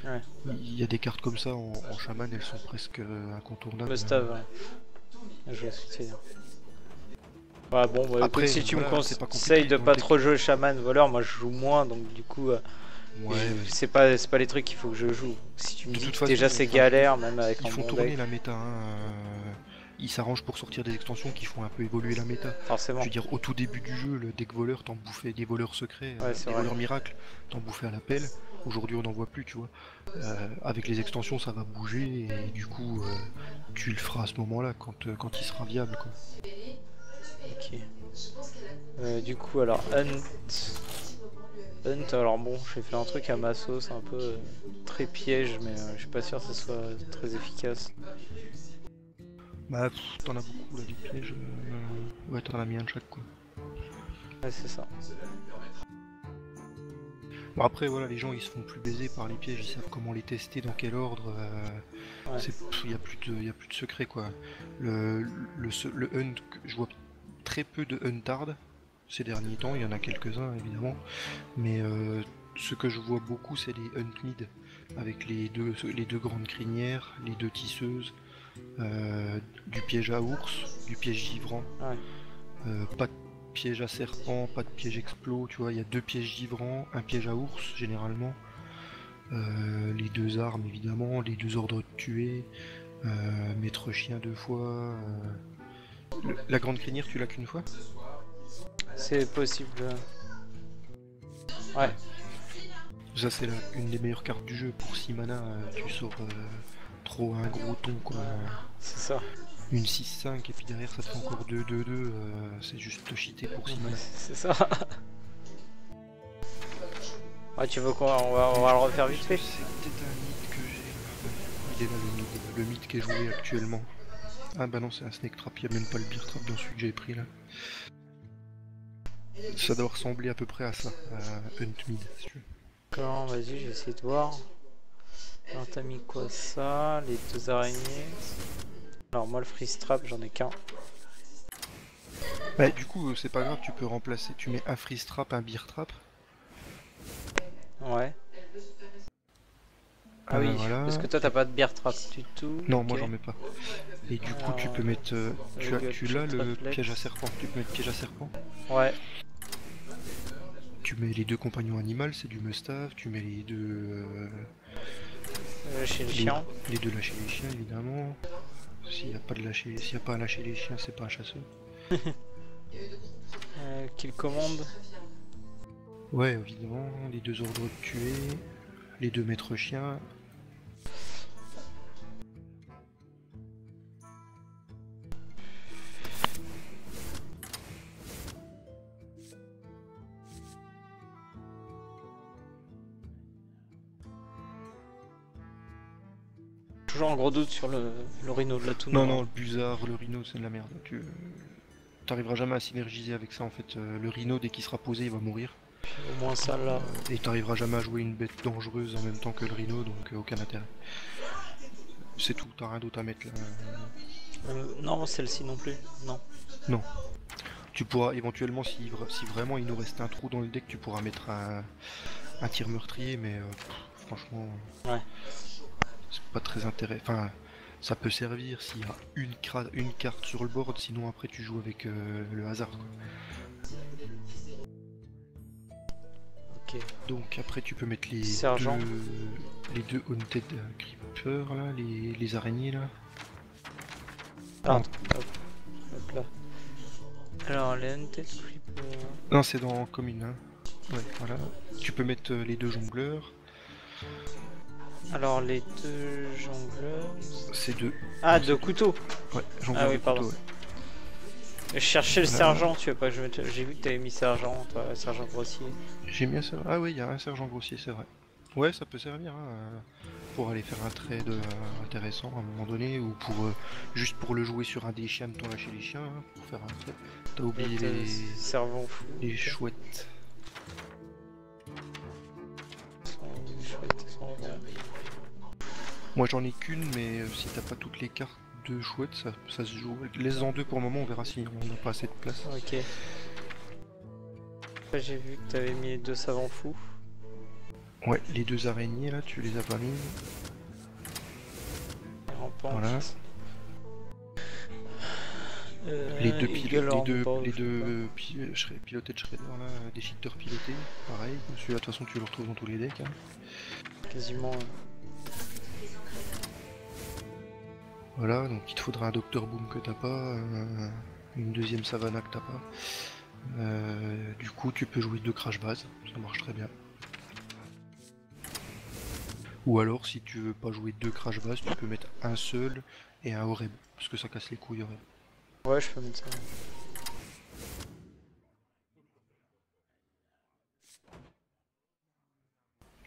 Ouais. Il y a des cartes comme ça en chaman, elles sont presque incontournables. Must-have, ouais. Je sais. Ouais, bon, bah, après, si tu me conseilles de pas trop jouer chaman voleur, moi je joue moins, donc du coup, c'est pas les trucs qu'il faut que je joue. Si tu me dis que déjà c'est galère, même avec il faut tourner la méta. Ils s'arrangent pour sortir des extensions qui font un peu évoluer la méta. Forcément. Je veux dire, au tout début du jeu, le deck voleur t'en bouffait des voleurs secrets, des voleurs miracles, t'en bouffait à l'appel. Aujourd'hui on n'en voit plus, tu vois. Avec les extensions ça va bouger et du coup tu le feras à ce moment là quand il sera viable quoi. Ok. Du coup alors Hunt. Hunt, alors bon, j'ai fait un truc à ma sauce, un peu très piège, mais je suis pas sûr que ce soit très efficace. Bah, t'en as beaucoup là, des pièges. Ouais, t'en as mis un de chaque quoi. Ouais, c'est ça. Bon, après, voilà, les gens ils se font plus baiser par les pièges, ils savent comment les tester, dans quel ordre. Ouais. Il y a plus de secret quoi. Le hunt, je vois très peu de huntard ces derniers temps, il y en a quelques-uns évidemment, mais ce que je vois beaucoup c'est les hunt mid avec les deux grandes crinières, les deux tisseuses, du piège à ours, du piège givrant, pas de piège à serpent, pas de piège explos, tu vois, il y a deux pièges givrants, un piège à ours généralement, les deux armes évidemment, les deux ordres de tuer, maître chien deux fois. La grande crinière, tu l'as qu'une fois? C'est possible. Ouais. Ça, c'est une des meilleures cartes du jeu. Pour 6 mana, tu sors trop un gros ton, quoi. C'est ça. Une 6-5, et puis derrière, ça te fait encore 2-2-2. C'est juste cheaté pour 6 mana. C'est ça. Ouais, tu veux quoi? On va le refaire vite fait. C'est peut-être un mythe que j'ai. Il est là, le mythe qui est joué actuellement. Ah bah non, c'est un snake trap, il n'y a même pas le beer trap dans celui que j'avais pris là. Ça doit ressembler à peu près à ça, à Hunt Mid, si tu veux. D'accord, vas-y, j'ai essayé de voir. Alors t'as mis quoi? Ça, les deux araignées. Alors moi le freeze trap, j'en ai qu'un. Bah du coup, c'est pas grave, tu peux remplacer. Tu mets un freeze trap, un beer trap. Ouais. Ah oui, Voilà. parce que toi t'as pas de beer trap du tout. Non, Ok. moi j'en mets pas. Et du coup, tu peux mettre. Tu l'as le piège à serpent. Tu peux mettre piège à serpent. Ouais. Tu mets les deux compagnons animaux, c'est du Mustave. Tu mets les deux. Chez le chien. Les deux lâcher les chiens, évidemment. S'il n'y a pas à lâcher les chiens, c'est pas un chasseur. Kill commande. Ouais, évidemment. Les deux ordres de tuer. Les deux maîtres chiens. Toujours un gros doute sur le rhino de la toux. Non, le busard, le rhino, c'est de la merde. Tu t'arriveras jamais à synergiser avec ça en fait. Le rhino, dès qu'il sera posé, il va mourir. Au moins ça là. Et t'arriveras jamais à jouer une bête dangereuse en même temps que le rhino, donc aucun intérêt. C'est tout, t'as rien d'autre à mettre là. Non, celle-ci non plus. Non. Non. Tu pourras éventuellement, si vraiment il nous reste un trou dans le deck, tu pourras mettre un tir meurtrier, mais franchement, Ouais. c'est pas très intéressant. Enfin, ça peut servir s'il y a une carte sur le board, sinon après tu joues avec le hasard, quoi. Ok. Donc après tu peux mettre Sergent. les deux Haunted Creeper là, les araignées là. Ah, hop là. Alors, les Hunted Creeper. Non, c'est dans commune, hein. Ouais, voilà. Tu peux mettre les deux jongleurs. Alors, les deux jongleurs. C'est deux. Ah, deux couteaux. Ouais, jongleurs Ah oui, de pardon. couteau, ouais. Je cherchais le Voilà. sergent, tu veux pas que je mette... J'ai vu que t'avais mis sergent, toi, sergent grossier. J'ai mis un sergent. Ah oui, il y a un sergent grossier, c'est vrai. Ouais, ça peut servir hein, pour aller faire un trade intéressant à un moment donné, ou pour juste pour le jouer sur un des chiens de ton lâcher les chiens, hein, pour faire un trade. T'as oublié servant fou. les chouettes. Moi j'en ai qu'une, mais si t'as pas toutes les cartes de chouettes, ça se joue. Laisse-en deux pour le moment, on verra si on n'a pas assez de place. Ok. Après j'ai vu que t'avais mis les deux savants fous. Ouais, les deux araignées là, tu les as pas mises. Voilà. Les deux pilotés de Shredder là, des shifters pilotés, pareil. Celui-là de toute façon tu le retrouves dans tous les decks. Hein. Quasiment. Voilà, donc il te faudra un Docteur Boom que t'as pas, une deuxième Savannah que t'as pas. Du coup tu peux jouer deux Crash Base, ça marche très bien. Ou alors si tu veux pas jouer deux Crash Base, tu peux mettre un seul et un Oreb, parce que ça casse les couilles Oreb. Ouais, je peux mettre ça.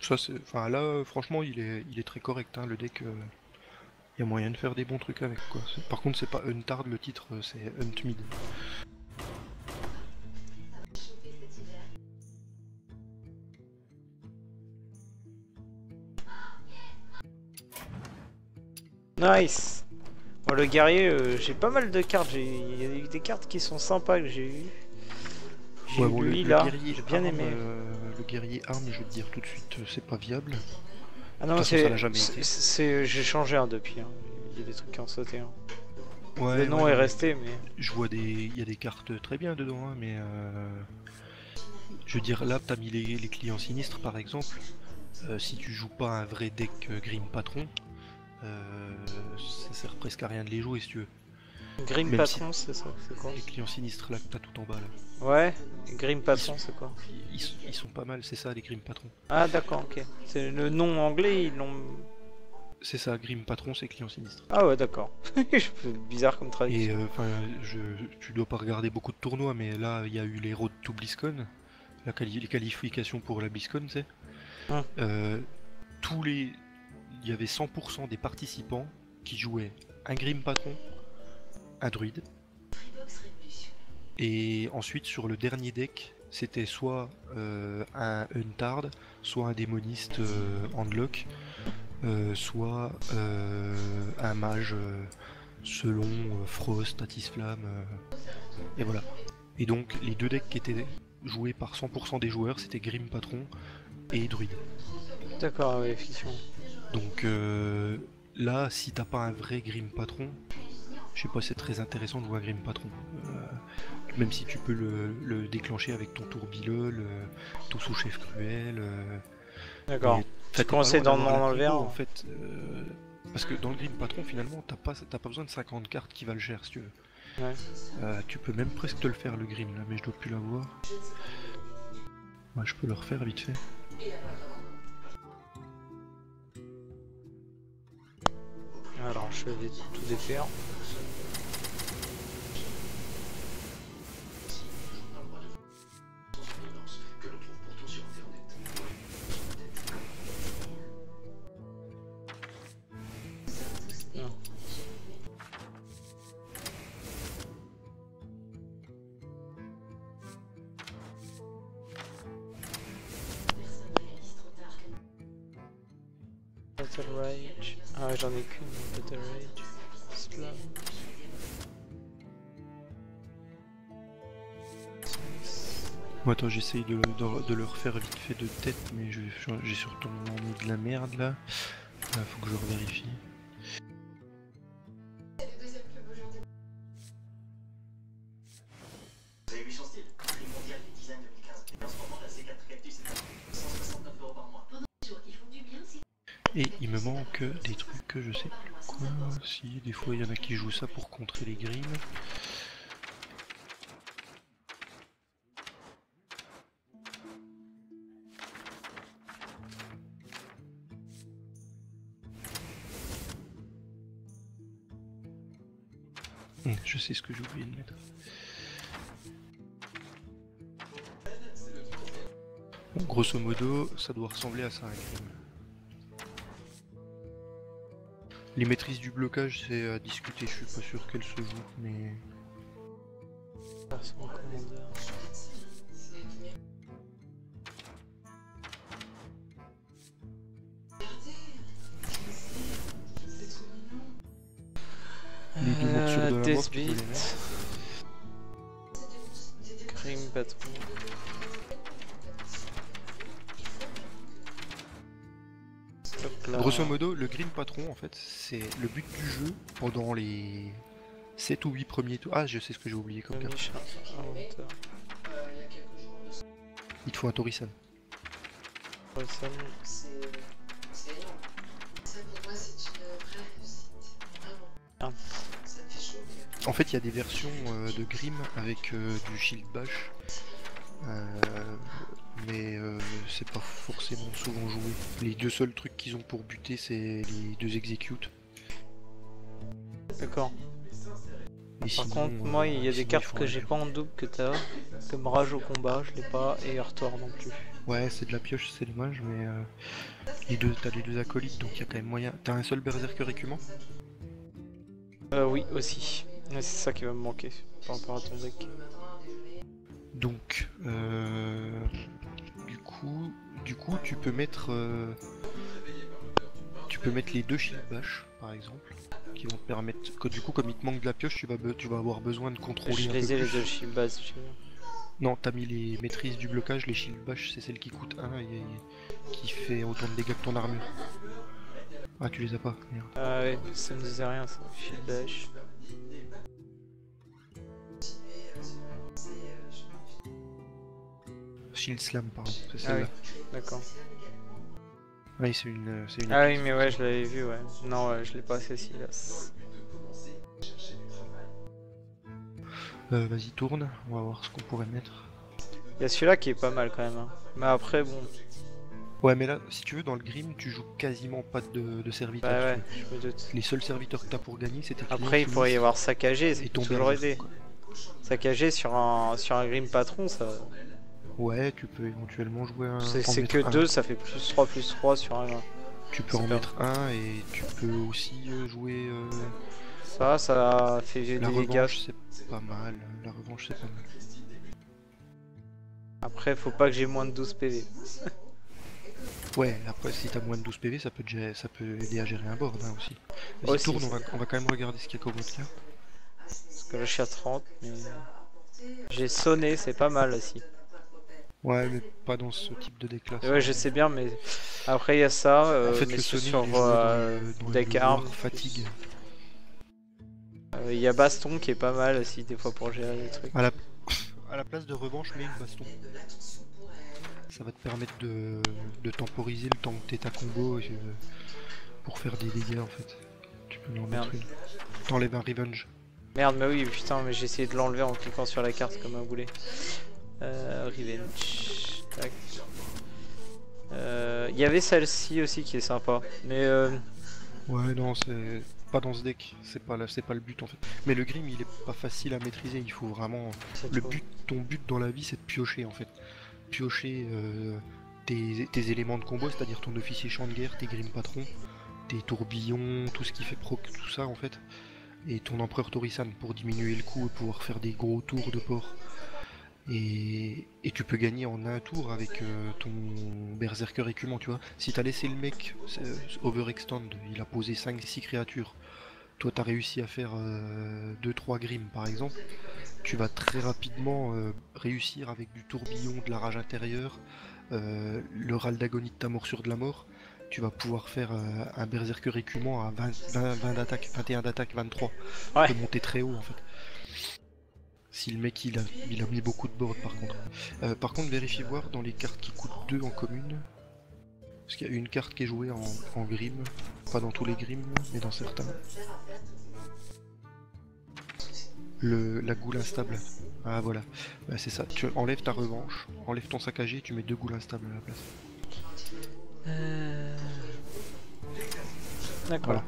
Ça, c'est... Enfin, là, franchement, il est très correct, hein, le deck. Il y a moyen de faire des bons trucs avec, quoi. Par contre, c'est pas Untard le titre, c'est Hunt Mid. Nice. Bon, le guerrier, j'ai pas mal de cartes. Il y a des cartes qui sont sympas que j'ai eues. J'ai Ouais, eu bon, lui là, guerrier j'ai bien arme, aimé. le guerrier arme, je vais te dire tout de suite, c'est pas viable. De Ah non, toute façon, ça l'a jamais été. j'ai changé un depuis. Hein. Il y a des trucs qui ont sauté. Hein. Ouais, Le nom ouais, est non, resté, mais. je vois il y a des cartes très bien dedans, hein, mais je veux dire, là, t'as mis les clients sinistres, par exemple. Si tu joues pas un vrai deck Grim Patron, ça sert presque à rien de les jouer, si tu veux. Grim Même Patron, c'est ça, c'est quoi? Les clients sinistres, là, que t'as tout en bas, là. Ouais, Grim Patron, c'est quoi? Ils sont pas mal, c'est ça, les Grim Patrons. Ah d'accord, ok. C'est le nom anglais, ils l'ont... C'est ça, Grim Patron, c'est client sinistre. Ah ouais, d'accord. Bizarre comme Et traduction. enfin, tu dois pas regarder beaucoup de tournois, mais là, il y a eu les Road to BlizzCon, les qualifications pour la BlizzCon, tu sais. Hum. Il y avait 100% des participants qui jouaient un Grim Patron, un druide. Et ensuite, sur le dernier deck, c'était soit un Untard, soit un démoniste Handlock, soit un mage selon Frost, Atisflamme, et voilà. Et donc, les deux decks qui étaient joués par 100% des joueurs, c'était Grim Patron et druide. D'accord, ouais, effectivement. Donc là, si t'as pas un vrai Grim Patron, je sais pas, c'est très intéressant de jouer un Grim Patron. Même si tu peux le déclencher avec ton Tourbillol, ton sous-chef cruel. D'accord. Tu conseilles d'en enlever un. En fait, parce que dans le Grim Patron, finalement, t'as pas besoin de 50 cartes qui valent cher si tu veux. Ouais. Tu peux même presque te le faire le Grim là, mais je dois plus l'avoir. Ouais, je peux le refaire vite fait. Alors je vais tout défaire. Battle Rage. Ah ouais, j'en ai qu'une, Battle Rage. Slam. Bon, attends, j'essaye de le refaire vite fait de tête, mais j'ai surtout mis de la merde là. Faut que je revérifie. Et il me manque des trucs que je sais plus quoi. Si, des fois il y en a qui jouent ça pour contrer les Grims. Je sais ce que j'ai oublié de mettre. Bon, grosso modo, ça doit ressembler à ça un Grim. Les maîtrises du blocage, c'est à discuter, je suis pas sûr qu'elles se jouent, mais... Ah, c'est mon commandeur. Les deux morsures de la mort, tu peux les mettre. Grim Patron. Grosso modo, le Grim Patron, en fait, c'est le but du jeu pendant les 7 ou 8 premiers tours. Ah, je sais ce que j'ai oublié comme carte. Il te faut un Torisan. En fait, il y a des versions de Grim avec du Shield Bash. Mais c'est pas forcément souvent joué. Les deux seuls trucs qu'ils ont pour buter, c'est les deux Execute. D'accord. Par contre, moi, il y a des cartes que j'ai pas en double que t'as, comme Rage au combat, je l'ai pas, et Hearthor non plus. Ouais, c'est de la pioche, c'est dommage, mais t'as les deux acolytes, donc il y a quand même moyen. T'as un seul berserker écumant? Oui, aussi. Ouais, c'est ça qui va me manquer par rapport à ton deck. Donc, du coup, tu peux mettre les deux shield bash, par exemple, qui vont te permettre que du coup, comme il te manque de la pioche, tu vas avoir besoin de contrôler Je un peu les ai les deux plus. shield base. Non, t'as mis les maîtrises du blocage, les shield bash, c'est celle qui coûte 1 et qui fait autant de dégâts que ton armure. Ah, tu les as pas, merde. Ah ouais, ça me disait rien ça. Shield bash. Shield slam, pardon, c'est Ah oui, celle-là. d'accord. Oui, c'est une Ah oui, épée. mais ouais, je l'avais vu, ouais. Non, ouais, je l'ai pas celle-ci là. Vas-y, tourne, on va voir ce qu'on pourrait mettre. Il y a celui-là qui est pas mal quand même. Hein. Mais après, bon. Ouais, mais là, si tu veux, dans le Grim, tu joues quasiment pas de serviteurs. Bah ouais, je me doute. Les seuls serviteurs que t'as pour gagner, c'est tes clients Après, il pourrait y sinistres avoir saccagé, ça et peut ton toujours berserk, aider. quoi. Saccagé sur un Grim patron, ça. Ouais, tu peux éventuellement jouer en C'est mettre que un. 2, ça fait plus 3 sur un. Tu peux C'est en pas- mettre un et tu peux aussi jouer Ça fait des la dégâts. revanche, c'est pas mal. La revanche, c'est pas mal. Après, faut pas que j'ai moins de 12 PV. Ouais, après, si t'as moins de 12 PV, ça peut aider à gérer un board hein, aussi. Vas-y, Aussi, tourne, on va quand même regarder ce qu'il y a comme autre carte. parce que là, je suis à 30, mais. J'ai sonné, c'est pas mal aussi. Ouais, mais pas dans ce type de deck là. Et ouais, je sais bien, mais après, il y a ça. En fait, Mais le c'est Sony, sur il est joué dans deck le arm. War Fatigue. Il y a Baston qui est pas mal aussi, des fois, pour gérer les trucs. À la place de revanche, mets une baston. Ça va te permettre de temporiser le temps que t'es ta combo pour faire des dégâts en fait. Tu peux en mettre Merde. une. T'enlèves un revenge. Merde, mais oui, putain, mais j'ai essayé de l'enlever en cliquant sur la carte comme un boulet. Revenge. Tac. Il y avait celle-ci aussi qui est sympa, mais Ouais, non, c'est pas dans ce deck. C'est pas le but en fait. Mais le Grim, il est pas facile à maîtriser. Il faut vraiment. Ton but dans la vie, c'est de piocher en fait. Piocher tes éléments de combo, c'est-à-dire ton officier champ de guerre, tes Grim patrons, tes tourbillons, tout ce qui fait proc, tout ça en fait. Et ton empereur Torisan pour diminuer le coût et pouvoir faire des gros tours de port. Et tu peux gagner en un tour avec ton berserker écumant, tu vois. Si t'as laissé le mec overextend, il a posé 5-6 créatures, toi t'as réussi à faire 2-3 Grim par exemple, tu vas très rapidement réussir avec du tourbillon, de la rage intérieure, le râle d'agonie de ta morsure de la mort, tu vas pouvoir faire un berserker écumant à 20 d'attaque, 21 d'attaque, 23. ouais. Tu peux monter très haut en fait. Si le mec il a mis beaucoup de board par contre. Par contre, vérifie voir dans les cartes qui coûtent 2 en commune. Parce qu'il y a une carte qui est jouée en Grim. Pas dans tous les Grim, mais dans certains. La goule instable. Ah voilà. Bah, c'est ça. Tu enlèves ta revanche, enlève ton saccagé et tu mets 2 goules instables à la place. D'accord. Voilà.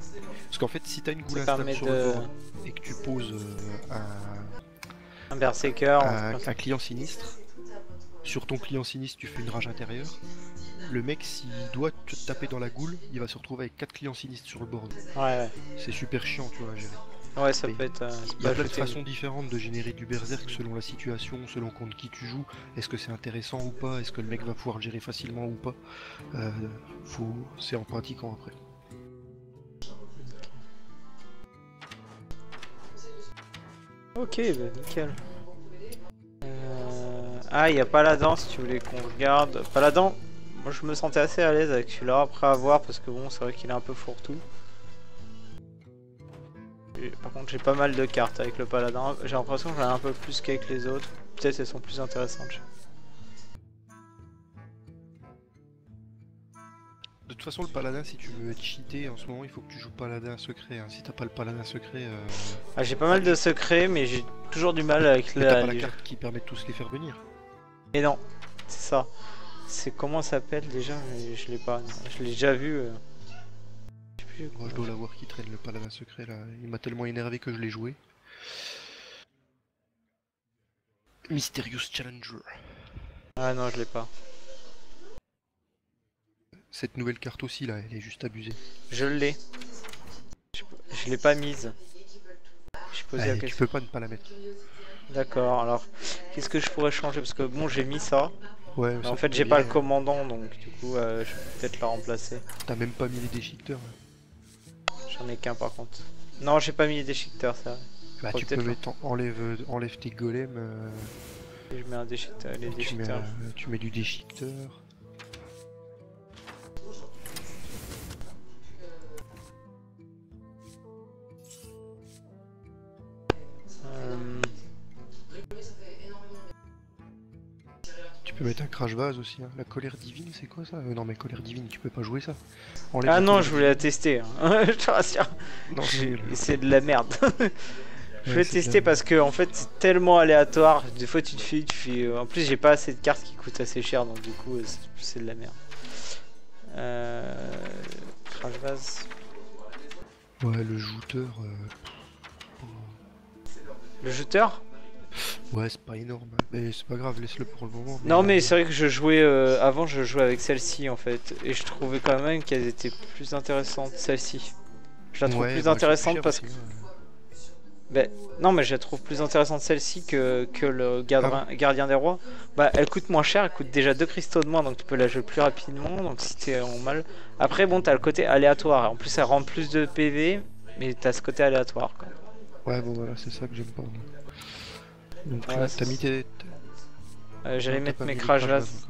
Parce qu'en fait, si t'as une goule Ça instable permet sur de- le board et que tu poses Un berserker. un client sinistre, sur ton client sinistre, tu fais une rage intérieure. Le mec, s'il doit te taper dans la goule, il va se retrouver avec 4 clients sinistres sur le board. Ouais, C'est super chiant, tu vois, à gérer. ouais, ça Mais peut être. Il y a plein de façons différentes de générer du berserk selon la situation, selon contre qui tu joues. Est-ce que c'est intéressant ou pas? Est-ce que le mec va pouvoir le gérer facilement ou pas? C'est en pratiquant après. Ok, bah nickel. Ah, il y a Paladin si tu voulais qu'on regarde. Paladin, moi je me sentais assez à l'aise avec celui-là, après à voir parce que bon, c'est vrai qu'il est un peu fourre-tout. Par contre, j'ai pas mal de cartes avec le Paladin. J'ai l'impression que j'en ai un peu plus qu'avec les autres. Peut-être elles sont plus intéressantes. De toute façon, le paladin, si tu veux être cheaté en ce moment, il faut que tu joues paladin secret. Hein. Si t'as pas le paladin secret, Ah, j'ai pas mal de secrets, mais j'ai toujours du mal avec mais t'as pas la les... carte qui permet de tous les faire venir. Et non, c'est ça. C'est comment ça s'appelle déjà? Mais je l'ai pas. Je l'ai déjà vu. Je sais plus. Moi, je dois l'avoir qui traîne le paladin secret là. Il m'a tellement énervé que je l'ai joué. Mysterious Challenger. Ah non, je l'ai pas. Cette nouvelle carte aussi là, elle est juste abusée. Je l'ai. Je l'ai pas mise. J'ai posé la Tu question. peux pas ne pas la mettre. D'accord, alors qu'est-ce que je pourrais changer? Parce que bon, j'ai mis ça. Ouais, Mais ça en fait, c'est j'ai pas le bien. commandant, donc du coup, je peux peut-être la remplacer. T'as même pas mis les déchiqueteurs. J'en ai qu'un par contre. Non, j'ai pas mis les déchiqueteurs, ça. Bah tu peux mettre enlève tes golems. Et je mets un déchiqueteur, les Tu déchiqueteurs. mets du déchiqueteur. Tu peux mettre un crash vase aussi. Hein. La colère divine, c'est quoi ça? Non, mais colère divine, tu peux pas jouer ça. Enlève Ah la non, colère je voulais la tester. Hein. Je te rassure. Non, C'est de la merde. Je vais c'est tester parce que en fait c'est tellement aléatoire. Des fois tu te fais. En plus j'ai pas assez de cartes qui coûtent assez cher, donc du coup c'est de la merde. Crash vase. Ouais, le jouteur. Le jouteur? Ouais, c'est pas énorme. Mais c'est pas grave, laisse-le pour le moment. Non mais c'est vrai que je jouais avant, je jouais avec celle-ci en fait, et je trouvais quand même qu'elles étaient plus intéressantes, celle-ci. Je la trouve plus intéressante parce que ben, non mais je la trouve plus intéressante celle-ci que le gardien des rois. Bah elle coûte moins cher, elle coûte déjà 2 cristaux de moins, donc tu peux la jouer plus rapidement, donc si t'es en mal. Après bon, t'as le côté aléatoire, en plus elle rend plus de PV, mais t'as ce côté aléatoire quoi. Ouais bon voilà, c'est ça que j'aime pas. Donc ouais, t'as mis tes... j'allais mettre mes crash vases.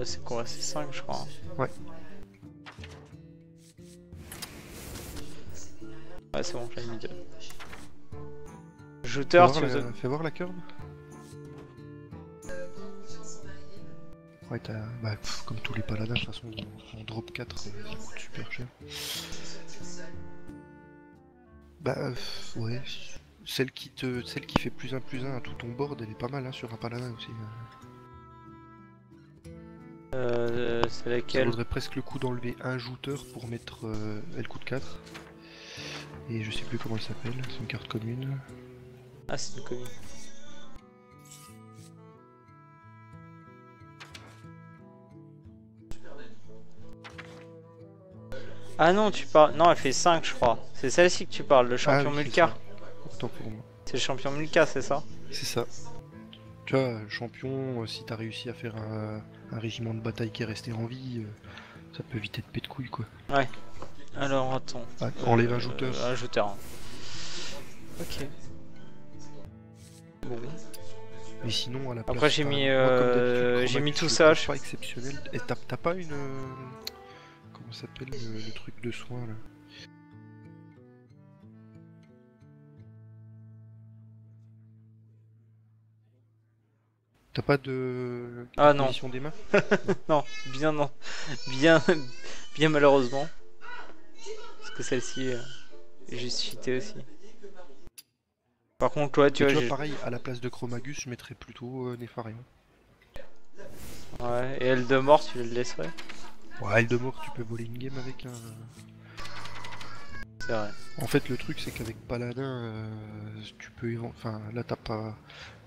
C'est quoi? C'est 5 je crois. Ouais. Ouais c'est bon, j'en ai mis 2. Jouteur, Fais voir la curve. Ouais t'as... Bah comme tous les paladins de toute façon en drop 4 ça coûte super cher. Bah ouais. Celle qui fait plus 1 à tout ton board, elle est pas mal hein, sur un paladin aussi. C'est laquelle? Ça vaudrait presque le coup d'enlever un jouteur pour mettre... elle coûte 4. Et je sais plus comment elle s'appelle, c'est une carte commune. Ah c'est une commune. Ah non, tu parles... Non, elle fait 5 je crois. C'est celle-ci que tu parles, le champion Mulka. Autant pour moi. C'est le champion Mulka, c'est ça? C'est ça. Tu vois, le champion, si t'as réussi à faire un régiment de bataille qui est resté en vie, ça peut vite être pète de couille quoi. Ouais. Alors attends. Ah, enlève un jouteur. Un jouteur. Hein. Ok. Bon. Mais sinon à la place. Après j'ai mis, j'ai mis tout ça. Pas exceptionnel. Et t'as pas une comment s'appelle le truc de soin là? T'as pas de condition des mains? Non, non. Bien malheureusement. Parce que celle-ci est juste cheatée aussi. Par contre, toi, tu vois, pareil, à la place de Chromagus, je mettrais plutôt Nefarion. Ouais, et Eldemort, tu le laisserais? Ouais, Eldemort, tu peux voler une game avec un... C'est vrai. En fait, le truc, c'est qu'avec Paladin, tu peux... Enfin, là, t'as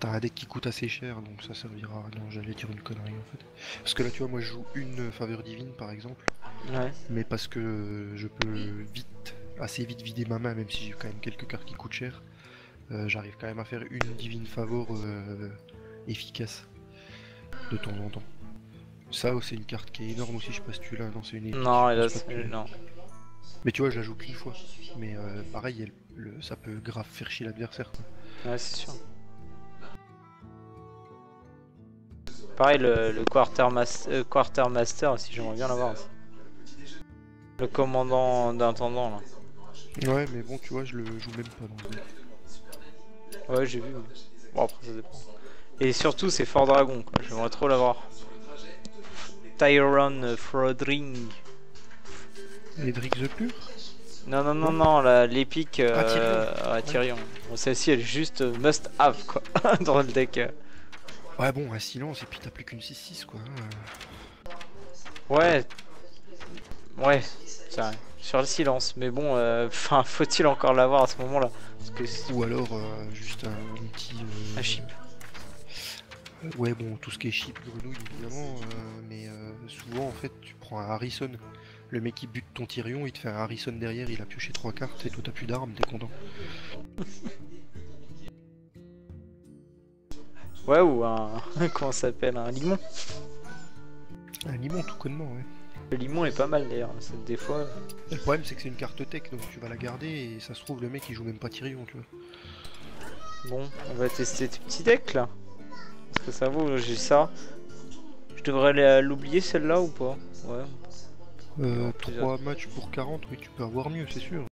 un deck qui coûte assez cher, donc ça servira... Non, j'allais dire une connerie, en fait. Parce que là, tu vois, moi, je joue une faveur divine, par exemple. Ouais. Mais parce que je peux assez vite vider ma main, même si j'ai quand même quelques cartes qui coûtent cher. J'arrive quand même à faire une divine favor efficace de temps en temps. Ça, c'est une carte qui est énorme aussi, je sais pas si tu l'as, non, c'est une épée. Non, là, non. Mais tu vois, je la joue qu'une fois. Mais pareil, ça peut grave faire chier l'adversaire. Ouais, c'est sûr. Pareil, le Quartermaster, si j'aimerais bien l'avoir aussi. Le commandant d'intendant, là. Ouais, mais bon, tu vois, je le joue même pas dans le deck. Ouais, j'ai vu. Bon, après, ça dépend. Et surtout, c'est Fort Dragon, quoi. J'aimerais trop l'avoir. Tyron Frodring. Edric the Pure? Non, l'épique Tyrion. Bon, celle-ci, elle est juste must have, quoi, dans le deck. Ouais, bon, un silence, et puis t'as plus qu'une 6-6, quoi. Ouais, c'est vrai. Sur le silence, mais bon, enfin, faut-il encore l'avoir à ce moment-là? Ou alors juste un petit... un chip. Ouais, bon, tout ce qui est chip, grenouille, évidemment, mais souvent, en fait, tu prends un Harrison. Le mec qui bute ton Tyrion, il te fait un Harrison derrière, il a pioché 3 cartes et toi t'as plus d'armes, t'es content. Ouais, ou un. Comment ça s'appelle? Un limon. Un limon, tout connement, ouais. Le limon est pas mal d'ailleurs, des fois. Le problème, c'est que c'est une carte tech, donc tu vas la garder et ça se trouve, le mec il joue même pas Tyrion, tu vois. Bon, on va tester tes petits decks là. Parce que ça vaut, j'ai ça. Je devrais l'oublier celle-là ou pas? Ouais. 3 matchs pour 40, oui, tu peux avoir mieux, c'est sûr.